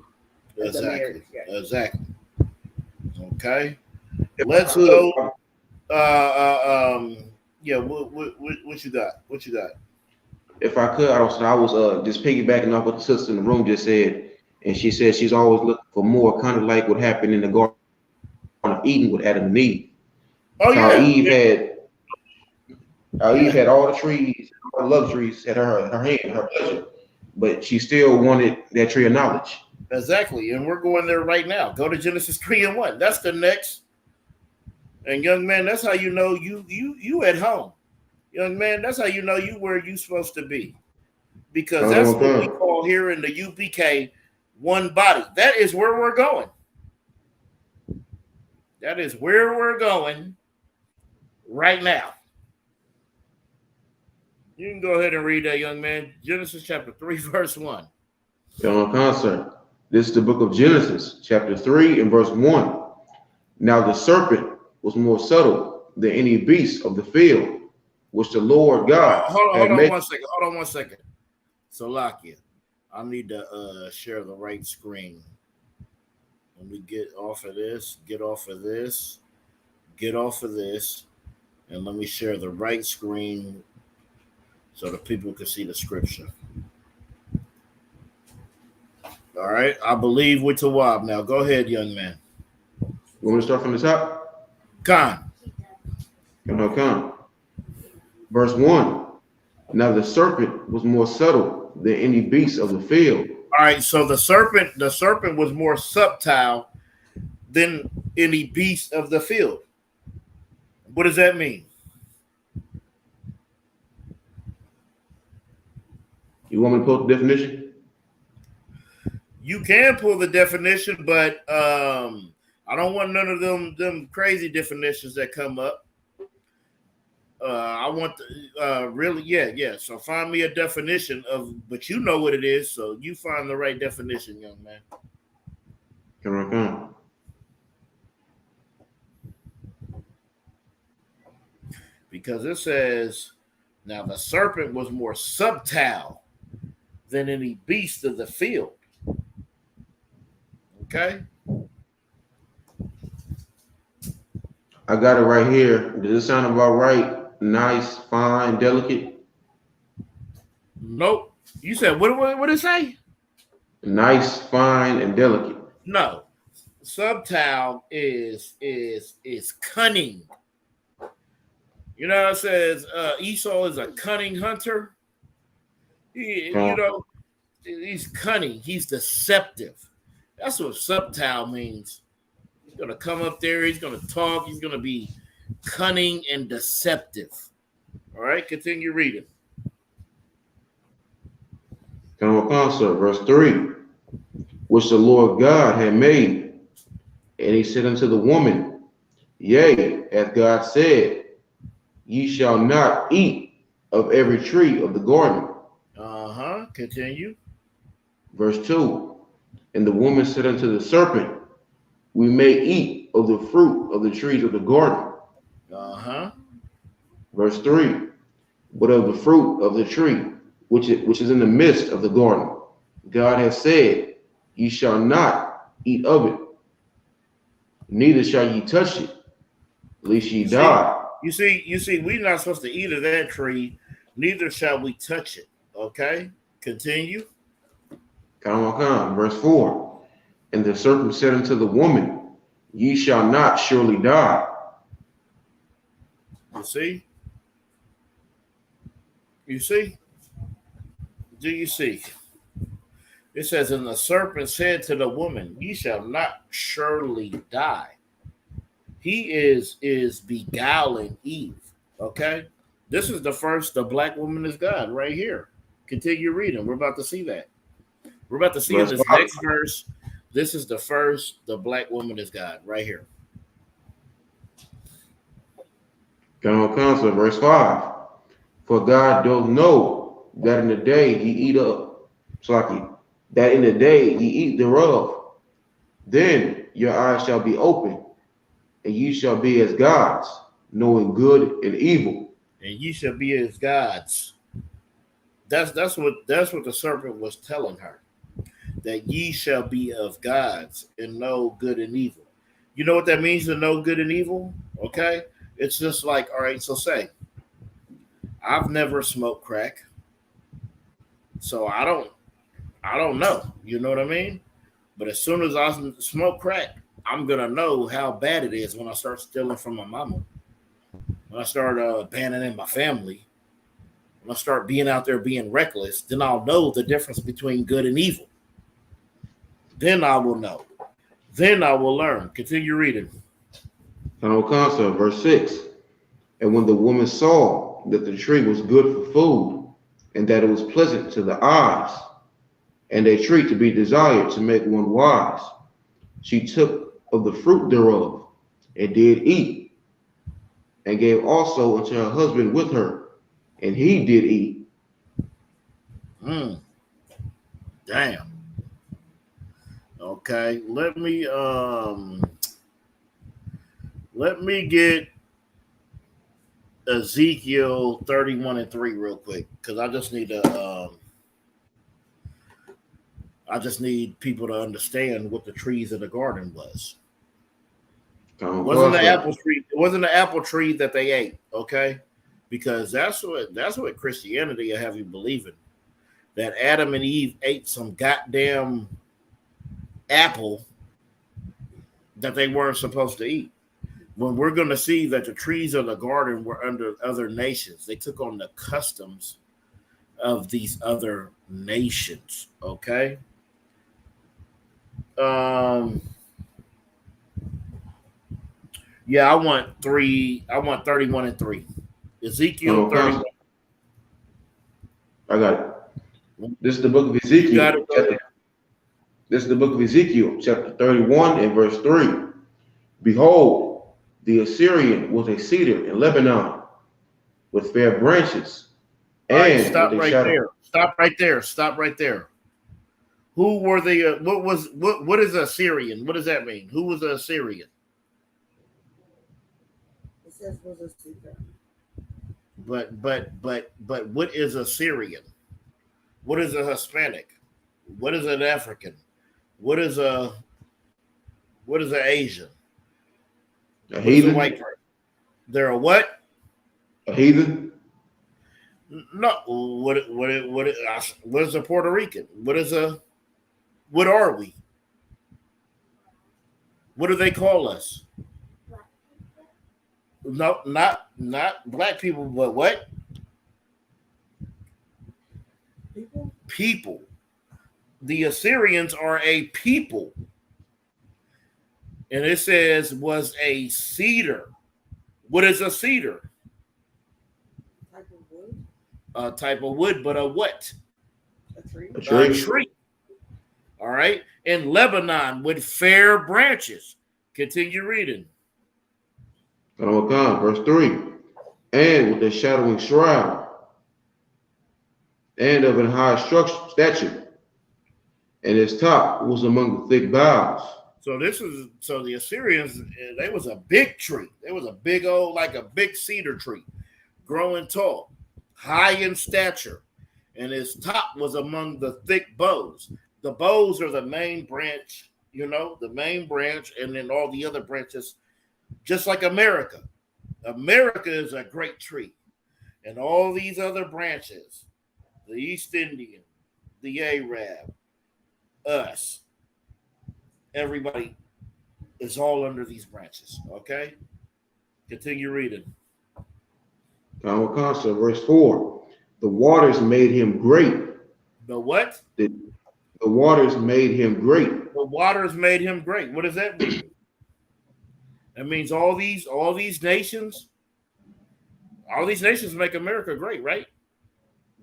[SPEAKER 5] marriage.
[SPEAKER 4] Exactly. Exactly. Okay.
[SPEAKER 1] If
[SPEAKER 4] Let's
[SPEAKER 1] I could,
[SPEAKER 4] go. Yeah. What you got? What you got?
[SPEAKER 1] if I could, I don't know. I was just piggybacking off what the sister in the room just said, and she said she's always looking for more, kind of like what happened in the Garden of Eden with Adam and Eve.
[SPEAKER 4] Oh
[SPEAKER 1] How
[SPEAKER 4] yeah.
[SPEAKER 1] Eve had all the trees, all the luxuries at her hand, her pleasure, but she still wanted that tree of knowledge.
[SPEAKER 4] Exactly. And we're going there right now. Go to Genesis 3:1. That's the next. And young man, that's how you know you at home. Young man, that's how you know you where you supposed to be. Because that's what we call here in the UPK one body. That is where we're going. That is where we're going right now. You can go ahead and read that, young man. Genesis chapter 3, verse 1.
[SPEAKER 1] Young concert. This is the book of Genesis, chapter 3 and verse 1. Now the serpent was more subtle than any beast of the field, which the Lord God
[SPEAKER 4] Hold on 1 second. Hold on 1 second. Salakia, I need to share the right screen. Let me get off of this, get off of this, and let me share the right screen so the people can see the scripture. All right, I believe we're Tawab now. Go ahead, young man.
[SPEAKER 1] You want me to start from the top?
[SPEAKER 4] Khan.
[SPEAKER 1] Come. Verse 1. Now the serpent was more subtle than any beast of the field.
[SPEAKER 4] All right, so the serpent was more subtle than any beast of the field. What does that mean?
[SPEAKER 1] You want me to pull the definition?
[SPEAKER 4] You can pull the definition, but I don't want none of them crazy definitions that come up. I want really, yeah. So find me a definition but you know what it is, so you find the right definition, young man.
[SPEAKER 1] Come.
[SPEAKER 4] Because it says, now the serpent was more subtle than any beast of the field. Okay.
[SPEAKER 1] I got it right here. Does it sound about right? Nice, fine, delicate.
[SPEAKER 4] Nope. You said what did it say?
[SPEAKER 1] Nice, fine, and delicate.
[SPEAKER 4] No. Subtle is cunning. You know, it says Esau is a cunning hunter. You know, he's cunning. He's deceptive. That's what subtle means. He's going to come up there. He's going to talk. He's going to be cunning and deceptive. All right, continue reading.
[SPEAKER 1] Come on, sir. Verse 3. Which the Lord God had made. And he said unto the woman, Yea, as God said, ye shall not eat of every tree of the garden.
[SPEAKER 4] Continue.
[SPEAKER 1] Verse 2. And the woman said unto the serpent, We may eat of the fruit of the trees of the garden. Verse 3. But of the fruit of the tree, which is in the midst of the garden, God has said, Ye shall not eat of it, neither shall ye touch it, lest ye die.
[SPEAKER 4] You see, we're not supposed to eat of that tree, neither shall we touch it. Okay, continue.
[SPEAKER 1] Come. Verse 4. And the serpent said unto the woman, Ye shall not surely die.
[SPEAKER 4] You see? You see? Do you see? It says, and the serpent said to the woman, Ye shall not surely die. He is beguiling Eve. Okay? This is the black woman is God right here. Continue reading. We're about to see that. We're about to see in this next verse. This is the black woman is God right here.
[SPEAKER 1] Come, so verse 5. For God doth know that in the day ye eat up, that in the day ye eat thereof, then your eyes shall be open, and ye shall be as gods, knowing good and evil.
[SPEAKER 4] And ye shall be as gods. That's what the serpent was telling her. That ye shall be of gods and know good and evil. You know what that means to know good and evil? Okay? It's just like, all right, so say, I've never smoked crack. So I don't know. You know what I mean? But as soon as I smoke crack, I'm gonna know how bad it is when I start stealing from my mama. When I start abandoning my family, when I start being out there being reckless, then I'll know the difference between good and evil. Then I will know. Then I will learn. Continue reading.
[SPEAKER 1] Final concept, verse 6. And when the woman saw that the tree was good for food, and that it was pleasant to the eyes, and a tree to be desired to make one wise, she took of the fruit thereof, and did eat, and gave also unto her husband with her, and he did eat.
[SPEAKER 4] Damn. Okay, let me get Ezekiel 31:3 real quick, because I just need people to understand what the trees of the garden was. It wasn't the apple tree. It wasn't the apple tree that they ate, okay? Because that's what Christianity will have you believing. That Adam and Eve ate some goddamn apple that they weren't supposed to eat. When we're going to see that the trees of the garden were under other nations, they took on the customs of these other nations. Okay. Yeah, I want 31:3. Ezekiel 31.
[SPEAKER 1] I got it. This is the book of Ezekiel. This is the book of Ezekiel, chapter 31 and verse 3. Behold, the Assyrian was a cedar in Lebanon with fair branches.
[SPEAKER 4] And stop right there. Who were they? What is Assyrian? What does that mean? Who was the Assyrian?
[SPEAKER 5] It says was a cedar.
[SPEAKER 4] But what is Assyrian? What is a Hispanic? What is an African? What is an Asian?
[SPEAKER 1] A heathen?
[SPEAKER 4] A white person? They're a what?
[SPEAKER 1] A heathen?
[SPEAKER 4] No. What is a Puerto Rican? What are we? What do they call us? No, not black people, but what? People. The Assyrians are a people. And it says was a cedar. What is a cedar?
[SPEAKER 5] Type of wood.
[SPEAKER 4] A type of wood, but a what?
[SPEAKER 5] A tree.
[SPEAKER 1] A tree.
[SPEAKER 4] A tree. All right. In Lebanon with fair branches. Continue reading.
[SPEAKER 1] Verse 3. And with a shadowing shroud, and of an high stature, and its top was among the thick boughs. So
[SPEAKER 4] the Assyrians, they was a big tree. It was a big old, like a big cedar tree, growing tall, high in stature, and its top was among the thick boughs. The boughs are the main branch, and then all the other branches, just like America. America is a great tree, and all these other branches, the East Indian, the Arab, us, everybody is all under these branches. Okay? Continue reading.
[SPEAKER 1] Verse 4. The waters made him great.
[SPEAKER 4] The what?
[SPEAKER 1] The waters made him great.
[SPEAKER 4] The waters made him great. What does that mean? That means all these nations make America great, right?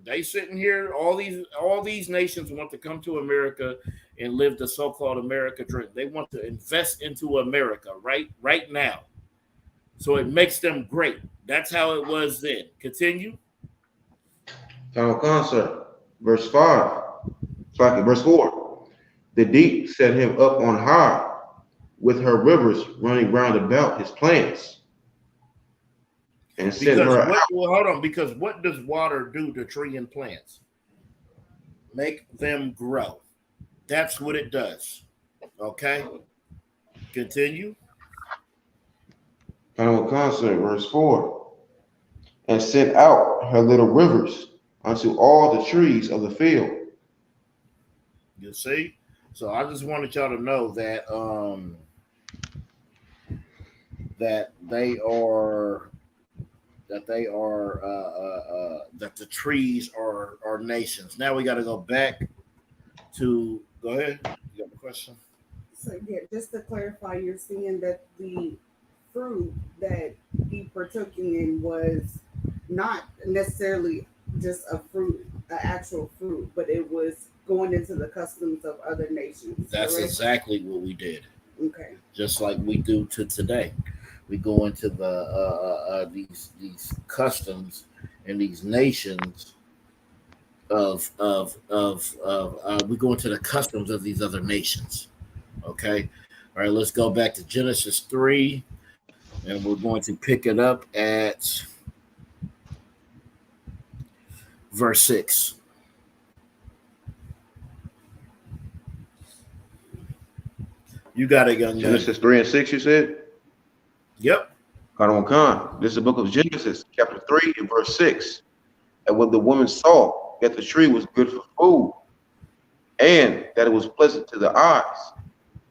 [SPEAKER 4] They sitting here, all these nations want to come to America and live the so-called America dream. They want to invest into America right now. So it makes them great. That's how it was then. Continue.
[SPEAKER 1] Final concept, verse 5. Verse 4. The deep set him up on high, with her rivers running round about his plants. and sent
[SPEAKER 4] Because
[SPEAKER 1] her
[SPEAKER 4] what?
[SPEAKER 1] out.
[SPEAKER 4] Well, hold on. Because what does water do to tree and plants? Make them grow. That's what it does. Okay. Continue.
[SPEAKER 1] Final concert, verse 4. And sent out her little rivers unto all the trees of the field.
[SPEAKER 4] You see. So I just wanted y'all to know that that the trees are nations. Now we got to go back to. Go ahead. You got a question?
[SPEAKER 5] So yeah, just to clarify, you're saying that the fruit that he partook in was not necessarily just a fruit, an actual fruit, but it was going into the customs of other nations.
[SPEAKER 4] That's
[SPEAKER 5] correct?
[SPEAKER 4] exactly what we did.
[SPEAKER 5] Okay.
[SPEAKER 4] Just like we do to today. We go into these customs and these nations we go into the customs of these other nations. Okay. All right, let's go back to Genesis 3, and we're going to pick it up at verse 6. You got it, young man.
[SPEAKER 1] Genesis 3 and 6, you said?
[SPEAKER 4] Yep.
[SPEAKER 1] Khan. This is the book of Genesis, chapter 3 and verse 6. And when the woman saw that the tree was good for food, and that it was pleasant to the eyes,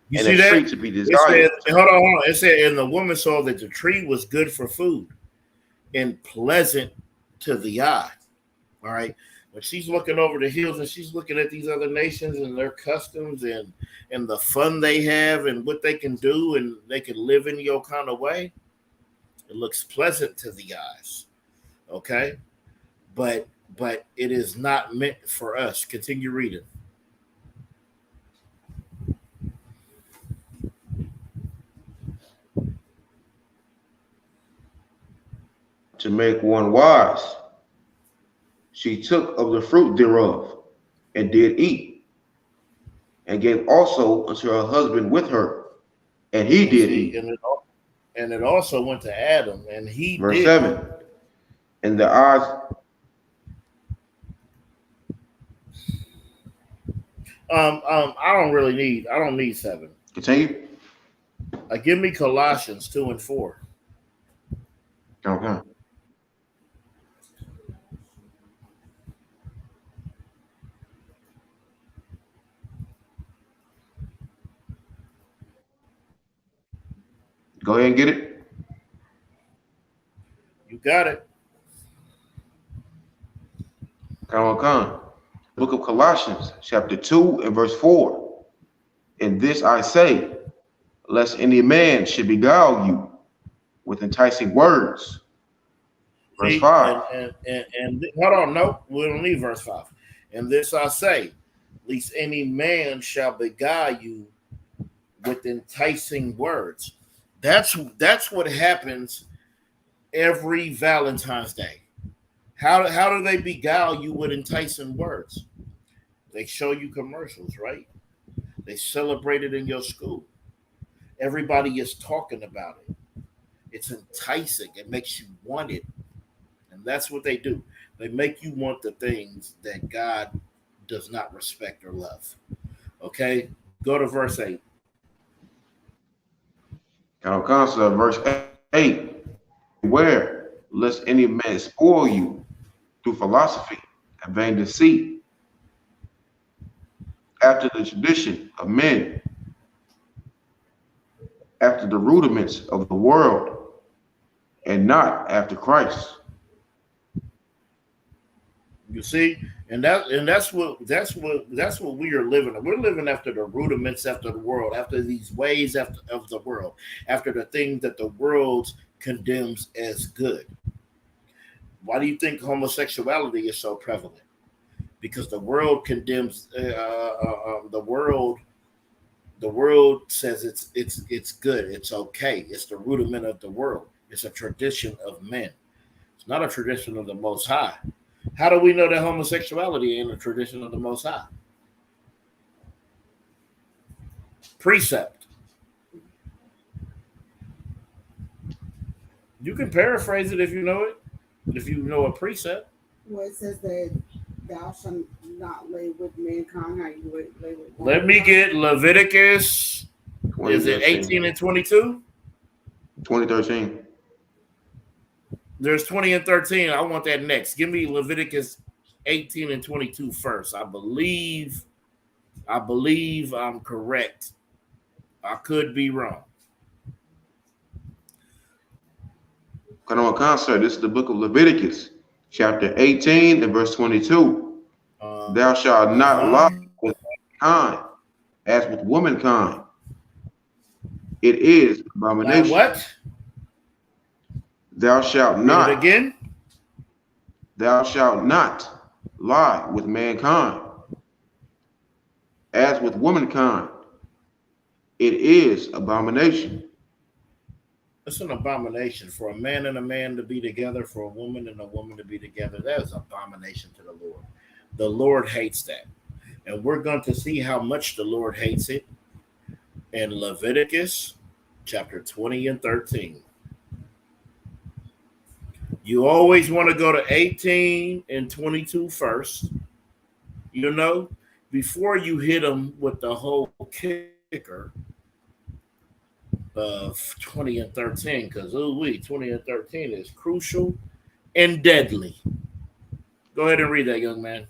[SPEAKER 4] You
[SPEAKER 1] and
[SPEAKER 4] see
[SPEAKER 1] a
[SPEAKER 4] that?
[SPEAKER 1] tree to be
[SPEAKER 4] It
[SPEAKER 1] desired.
[SPEAKER 4] said, hold on. It said, and the woman saw that the tree was good for food and pleasant to the eye. All right. When she's looking over the hills and she's looking at these other nations and their customs and the fun they have and what they can do and they can live in your kind of way, it looks pleasant to the eyes. Okay. But it is not meant for us. Continue reading.
[SPEAKER 1] To make one wise. She took of the fruit thereof, and did eat, and gave also unto her husband with her, and he did eat.
[SPEAKER 4] And it also went to Adam, and he
[SPEAKER 1] Verse
[SPEAKER 4] did.
[SPEAKER 1] 7. And the eyes.
[SPEAKER 4] I don't need 7.
[SPEAKER 1] Continue.
[SPEAKER 4] Give me Colossians 2 and 4.
[SPEAKER 1] Okay. Go ahead and get it.
[SPEAKER 4] You got it.
[SPEAKER 1] Khan. Book of Colossians, chapter 2 and verse 4. In this I say, lest any man should beguile you with enticing words. Verse 5.
[SPEAKER 4] And hold on, no, we don't need verse 5. And this I say, lest any man shall beguile you with enticing words. That's what happens every Valentine's Day. How do they beguile you with enticing words? They show you commercials, right? They celebrate it in your school. Everybody is talking about it. It's enticing. It makes you want it. And that's what they do. They make you want the things that God does not respect or love. Okay? Go to verse 8.
[SPEAKER 1] Verse 8. Beware, lest any man spoil you through philosophy and vain deceit, after the tradition of men, after the rudiments of the world, and not after Christ.
[SPEAKER 4] You see, and that's what we are living. We're living after the rudiments, after the world, after these ways of the world, after the things that the world condemns as good. Why do you think homosexuality is so prevalent? Because the world condemns the world. The world says it's good, it's okay. It's the rudiment of the world. It's a tradition of men. It's not a tradition of the Most High. How do we know that homosexuality ain't a tradition of the Most High? Precept. You You can paraphrase it if you know it, if you know a precept.
[SPEAKER 5] Well, it says that thou shalt not lay with mankind. How you lay with
[SPEAKER 4] Let me get Leviticus. Is it 18 and 22?
[SPEAKER 1] 2013.
[SPEAKER 4] There's 20 and 13. I want that next. Give me Leviticus 18 and 22 first. I believe I'm correct. I could be wrong.
[SPEAKER 1] Come on, concert. This is the book of Leviticus, chapter 18 and verse 22. Thou shalt not lie with mankind as with womankind. It is abomination.
[SPEAKER 4] Like what?
[SPEAKER 1] Thou shalt not.
[SPEAKER 4] Read it again.
[SPEAKER 1] Thou shalt not lie with mankind as with womankind. It is abomination.
[SPEAKER 4] It's an abomination for a man and a man to be together, for a woman and a woman to be together. That is abomination to the Lord. The Lord hates that. And we're going to see how much the Lord hates it in Leviticus chapter 20 and 13. You always want to go to 18 and 22 first, you know, before you hit them with the whole kicker of 20 and 13, because 20 and 13 is crucial and deadly. Go ahead and read that, young man.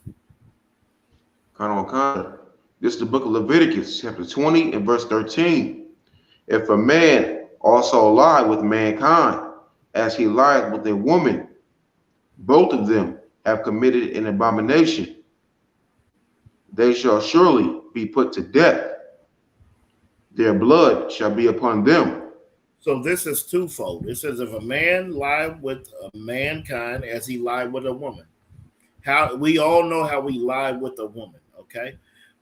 [SPEAKER 1] Come on. This is the book of Leviticus, chapter 20 and verse 13. If a man also lie with mankind as he lied with a woman, both of them have committed an abomination. They shall surely be put to death. Their blood shall be upon them.
[SPEAKER 4] So this is twofold. It says if a man lie with a mankind as he lied with a woman. How we all know how we lie with a woman, okay?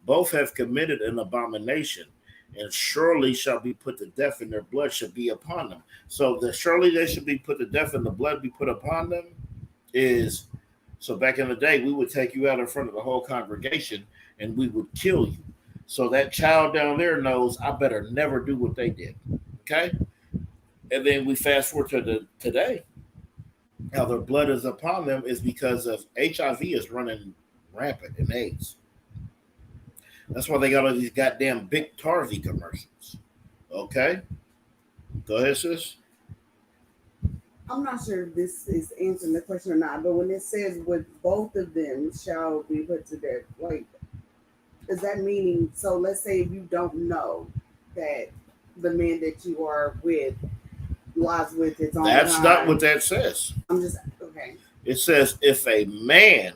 [SPEAKER 4] Both have committed an abomination, and surely shall be put to death, and their blood shall be upon them. So the surely they should be put to death and the blood be put upon them is, so back in the day, we would take you out in front of the whole congregation and we would kill you. So that child down there knows I better never do what they did, okay? And then we fast forward to today. How their blood is upon them is because of HIV is running rampant in AIDS. That's why they got all these goddamn big Tarvey commercials. Okay? Go ahead, sis.
[SPEAKER 5] I'm not sure if this is answering the question or not, but when it says with both of them shall be put to death, like, is that meaning, so let's say if you don't know that the man that you are with lies with his own
[SPEAKER 4] That's
[SPEAKER 5] kind,
[SPEAKER 4] not what that says.
[SPEAKER 5] I'm just, okay.
[SPEAKER 4] It says if a man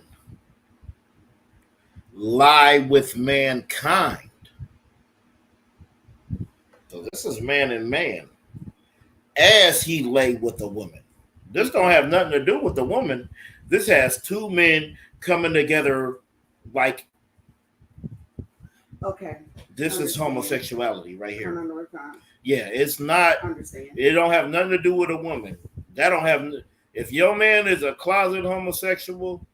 [SPEAKER 4] lie with mankind. So this is man and man. As he lay with a woman. This don't have nothing to do with the woman. This has two men coming together like.
[SPEAKER 5] Okay.
[SPEAKER 4] This is homosexuality right here.
[SPEAKER 5] Kind.
[SPEAKER 4] Yeah, it's not.
[SPEAKER 5] Understand.
[SPEAKER 4] It don't have nothing to do with a woman. That don't have. If your man is a closet homosexual,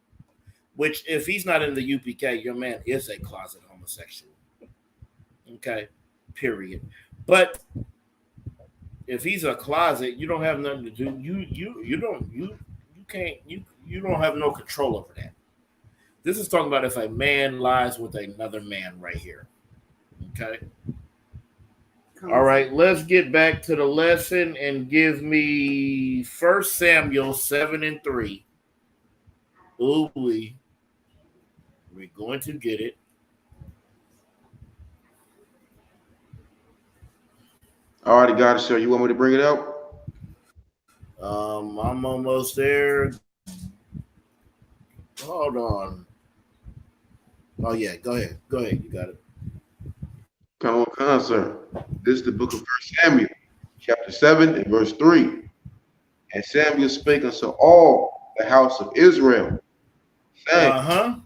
[SPEAKER 4] which if he's not in the UPK, your man is a closet homosexual. Okay, period. But if he's a closet, you don't have nothing to do. You don't have no control over that. This is talking about if a man lies with another man right here. Okay. All right, let's get back to the lesson and give me 1 Samuel 7 and 3. Ooh, we're going to get it.
[SPEAKER 1] I already got it, sir. You want me to bring it out?
[SPEAKER 4] I'm almost there. Hold on. Oh yeah, go ahead. You got it.
[SPEAKER 1] Come on, sir. This is the book of 1 Samuel, chapter 7 and verse 3. And Samuel spake unto all the house of Israel, saying,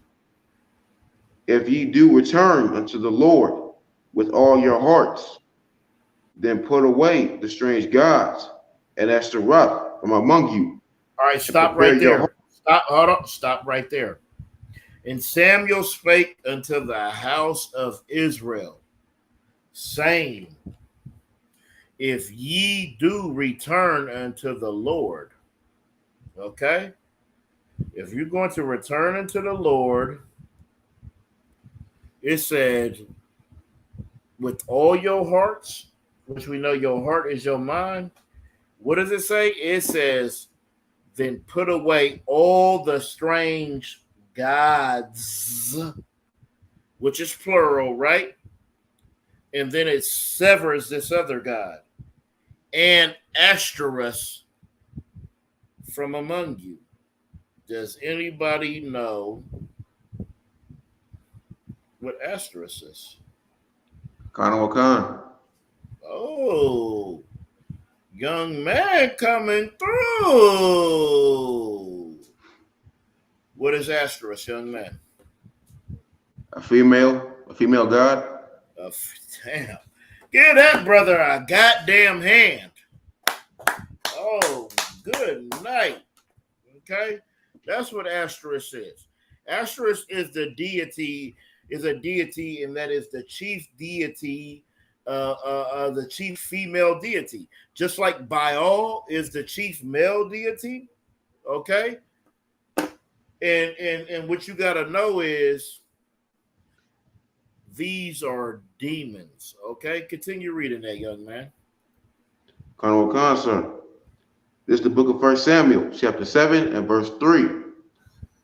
[SPEAKER 1] If ye do return unto the Lord with all your hearts, then put away the strange gods and Ashtaroth from among you.
[SPEAKER 4] All right, stop right there. Stop right there. And Samuel spake unto the house of Israel, saying, if ye do return unto the Lord. Okay? If you're going to return unto the Lord, it said, with all your hearts, which we know your heart is your mind. What does it say? It says, then put away all the strange gods, which is plural, right? And then it severs this other god and Ashtoreth from among you. Does anybody know what Ashtoreth is?
[SPEAKER 1] Khan Khan.
[SPEAKER 4] Oh, young man coming through. What is Ashtoreth, young man?
[SPEAKER 1] A female god.
[SPEAKER 4] Damn. Give that brother a goddamn hand. Oh, good night. Okay? That's what Ashtoreth is. Ashtoreth is a deity, and that is the chief deity, the chief female deity. Just like Baal is the chief male deity. Okay? And what you gotta know is these are demons. Okay, continue reading that, young man.
[SPEAKER 1] Khan, sir. This is the book of 1 Samuel, chapter 7 and verse 3.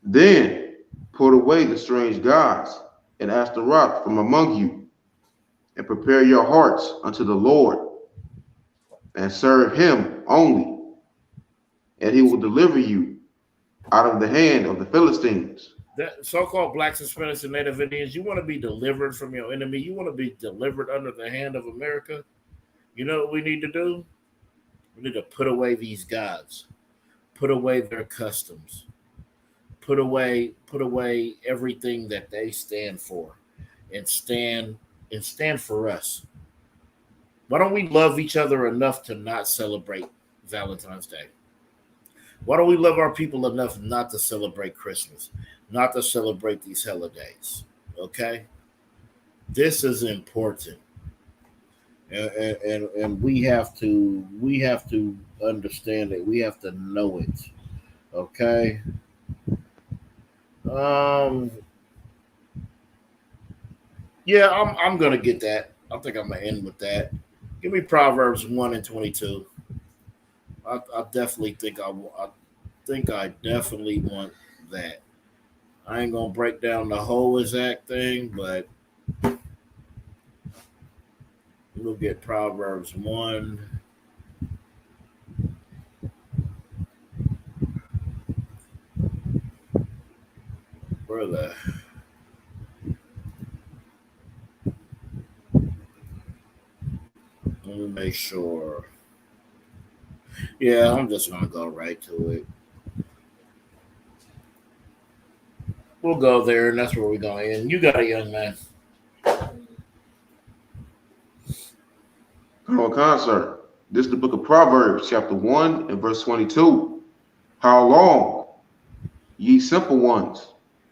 [SPEAKER 1] Then put away the strange gods and Ashtaroth from among you, and prepare your hearts unto the Lord, and serve him only, and he will deliver you out of the hand of the Philistines.
[SPEAKER 4] That so-called blacks, Hispanics, and Native Indians, you want to be delivered from your enemy. You want to be delivered under the hand of America. You know what we need to do? We need to put away these gods, put away their customs, put away everything that they stand for, and stand for us. Why don't we love each other enough to not celebrate Valentine's Day? Why don't we love our people enough not to celebrate Christmas, not to celebrate these holidays? Okay, this is important, and we have to understand it. We have to know it. Okay. Yeah, I'm gonna get that. I think I'm gonna end with that. Give me Proverbs 1 and 22. I definitely think I definitely want that. I ain't gonna break down the whole exact thing, but we'll get Proverbs 1. Brother. Let me make sure. Yeah, I'm just gonna go right to it. We'll go there, and that's where we're going to end. You got it, young man.
[SPEAKER 1] Khan, sir. This is the book of Proverbs, chapter 1 and verse 22. How long, ye simple ones,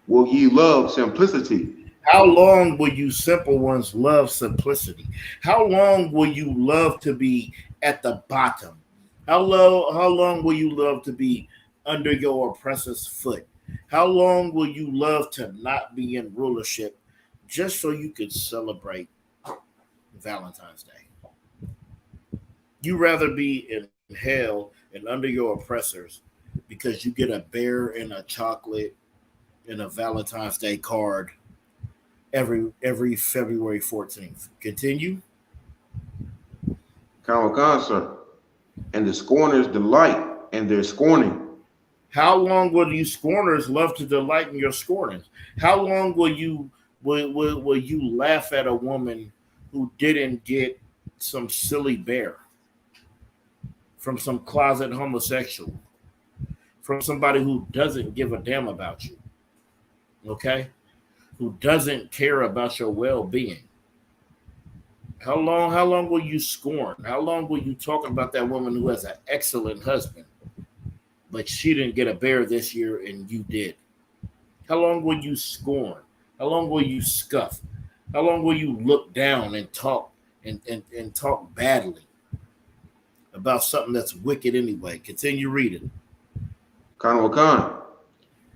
[SPEAKER 1] will ye love simplicity?
[SPEAKER 4] How long will you simple ones love simplicity? How long will you love to be at the bottom? How long will you love to be under your oppressor's foot? How long will you love to not be in rulership just so you could celebrate Valentine's Day? You rather be in hell and under your oppressors because you get a bear and a chocolate and a Valentine's Day card every February 14th. Continue.
[SPEAKER 1] Khan, sir. And the scorners delight in their scorning.
[SPEAKER 4] How long will you scorners love to delight in your scorning? How long will you laugh at a woman who didn't get some silly bear from some closet homosexual, from somebody who doesn't give a damn about you? Okay? Who doesn't care about your well-being? How long will you scorn? How long will you talk about that woman who has an excellent husband, but she didn't get a bear this year and you did? How long will you scorn? How long will you scuff? How long will you look down and talk and talk badly about something that's wicked anyway. Continue reading.
[SPEAKER 1] Kanawakan.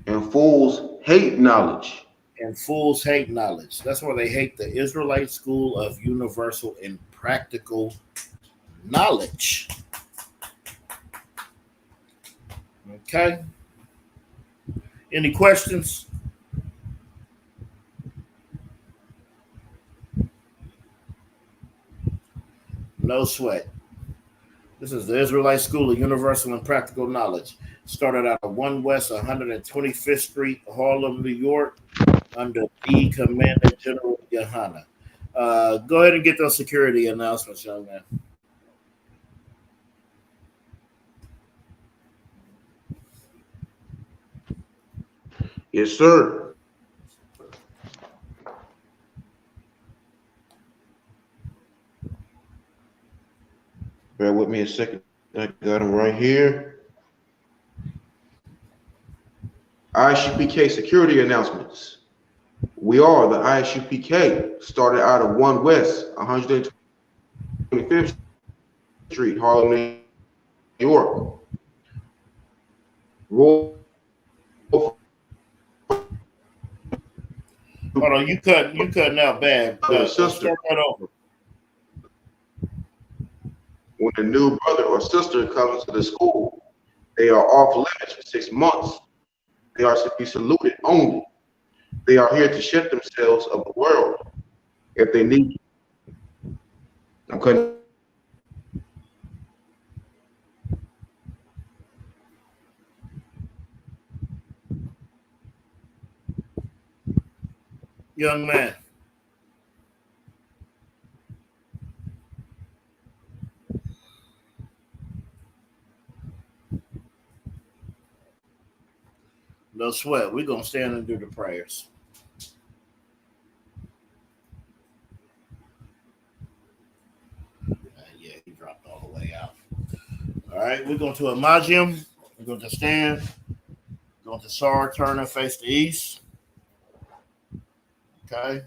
[SPEAKER 1] And fools hate knowledge.
[SPEAKER 4] And fools hate knowledge. That's why they hate the Israelite school of universal and practical knowledge. Okay. Any questions? No sweat. This is the Israelite School of Universal and Practical Knowledge. Started out of 1 West 125th Street, Harlem, New York, under the Commandant General Yohana. Go ahead and get those security announcements, young man.
[SPEAKER 1] Yes, sir. Bear with me a second. I got them right here. ISUPK security announcements. We are the ISUPK, started out of 1 West 125th Street, Harlem, New York. Hold
[SPEAKER 4] on, you cutting out bad.
[SPEAKER 1] Sister.
[SPEAKER 4] Start that over.
[SPEAKER 1] When a new brother or sister comes to the school, they are off limits for 6 months. They are to be saluted only. They are here to shut themselves of the world if they need. I'm cutting.
[SPEAKER 4] Young man. No sweat. We're going to stand and do the prayers. Yeah, he dropped all the way out. All right, we're going to Imagium. We're going to stand. Going to Sar, turn and face the east. Okay.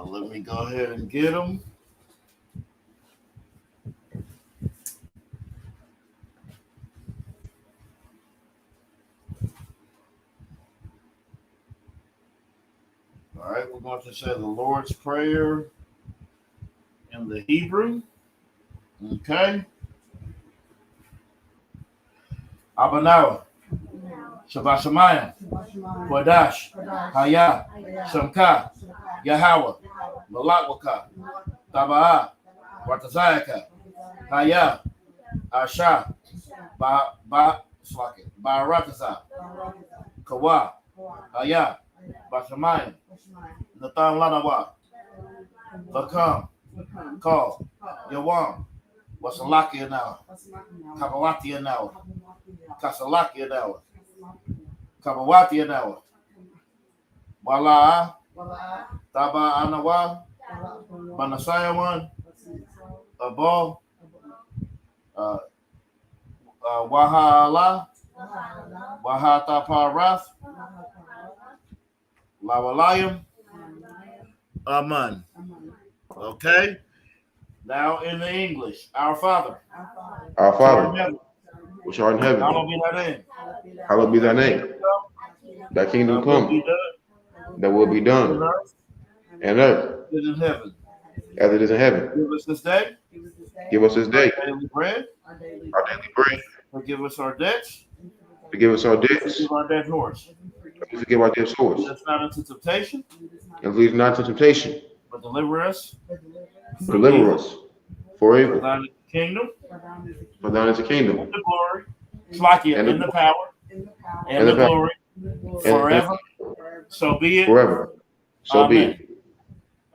[SPEAKER 4] Let me go ahead and get them. All right, we're going to say the Lord's Prayer in the Hebrew. Okay. Abanawa, Shabbat Shemayim, Kodash, Haya, Shamka, Yahweh, Malakwaka, Tabaa, Watazayaka, Haya, Asha, Barataza, Kawa, Haya, Bashamayim, Nathan Lanawa, Lakam, Call, Yawam, Wasalakia now, Kabalatia now, Kasalakia now, Kabawatia now, Wala, Taba Anawa, Banasayawan, Abal, Wahala, Wahata Parath, Lawalayam, Aman. Okay. Now in the English, our Father.
[SPEAKER 1] Our Father, which art in heaven.
[SPEAKER 4] Hallowed be thy name.
[SPEAKER 1] Hallowed be thy name. Thy kingdom come. That will be done. And earth.
[SPEAKER 4] As it is in heaven.
[SPEAKER 1] As it is in heaven.
[SPEAKER 4] Give us this day.
[SPEAKER 1] Give us this day
[SPEAKER 4] Our daily bread.
[SPEAKER 1] our daily bread.
[SPEAKER 4] Forgive us our debts.
[SPEAKER 1] Forgive us our debts.
[SPEAKER 4] Forgive our debt horse.
[SPEAKER 1] Forgive our debts horse.
[SPEAKER 4] Lead us not into temptation.
[SPEAKER 1] And lead us not into temptation.
[SPEAKER 4] But deliver us.
[SPEAKER 1] Deliver us for evil.
[SPEAKER 4] For thine is the kingdom.
[SPEAKER 1] For thine is the kingdom.
[SPEAKER 4] And the glory. Slakia, and the power. And the glory. Forever. So be it.
[SPEAKER 1] Forever. So be it.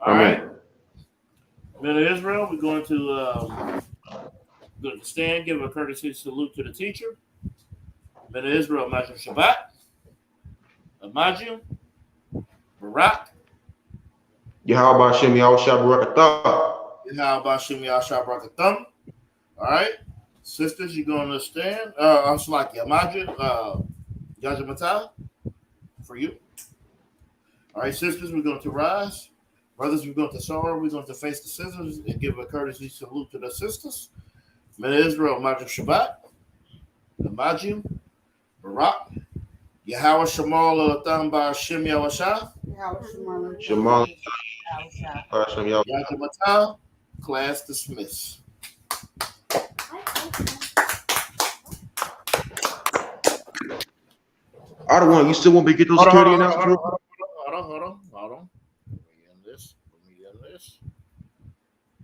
[SPEAKER 4] All right. Men of Israel, we're going to stand, give a courtesy salute to the teacher. Men of Israel, Imagine Shabbat. Imagine. Barak.
[SPEAKER 1] Yahweh Hashem Yahweh Shabbarakatah.
[SPEAKER 4] Yahweh Hashem Yahweh Shabbarakatam. All right. Sisters, you're going to stand. I'm Slakia. Imagine. Yajamatah. For you. All right, sisters, we're going to rise. Brothers, we're going to Sarah. We're going to face the scissors and give a courtesy salute to the sisters. Men of Israel, Majim Shabbat, the Majim, Barak, Yahweh Shamal Alatam Ba Hashem Yahweh
[SPEAKER 1] Jamal, Hashem, y'all.
[SPEAKER 4] Yajamatah, class dismissed.
[SPEAKER 1] Otto one, you still want me to get those security announcements?
[SPEAKER 4] Hold on.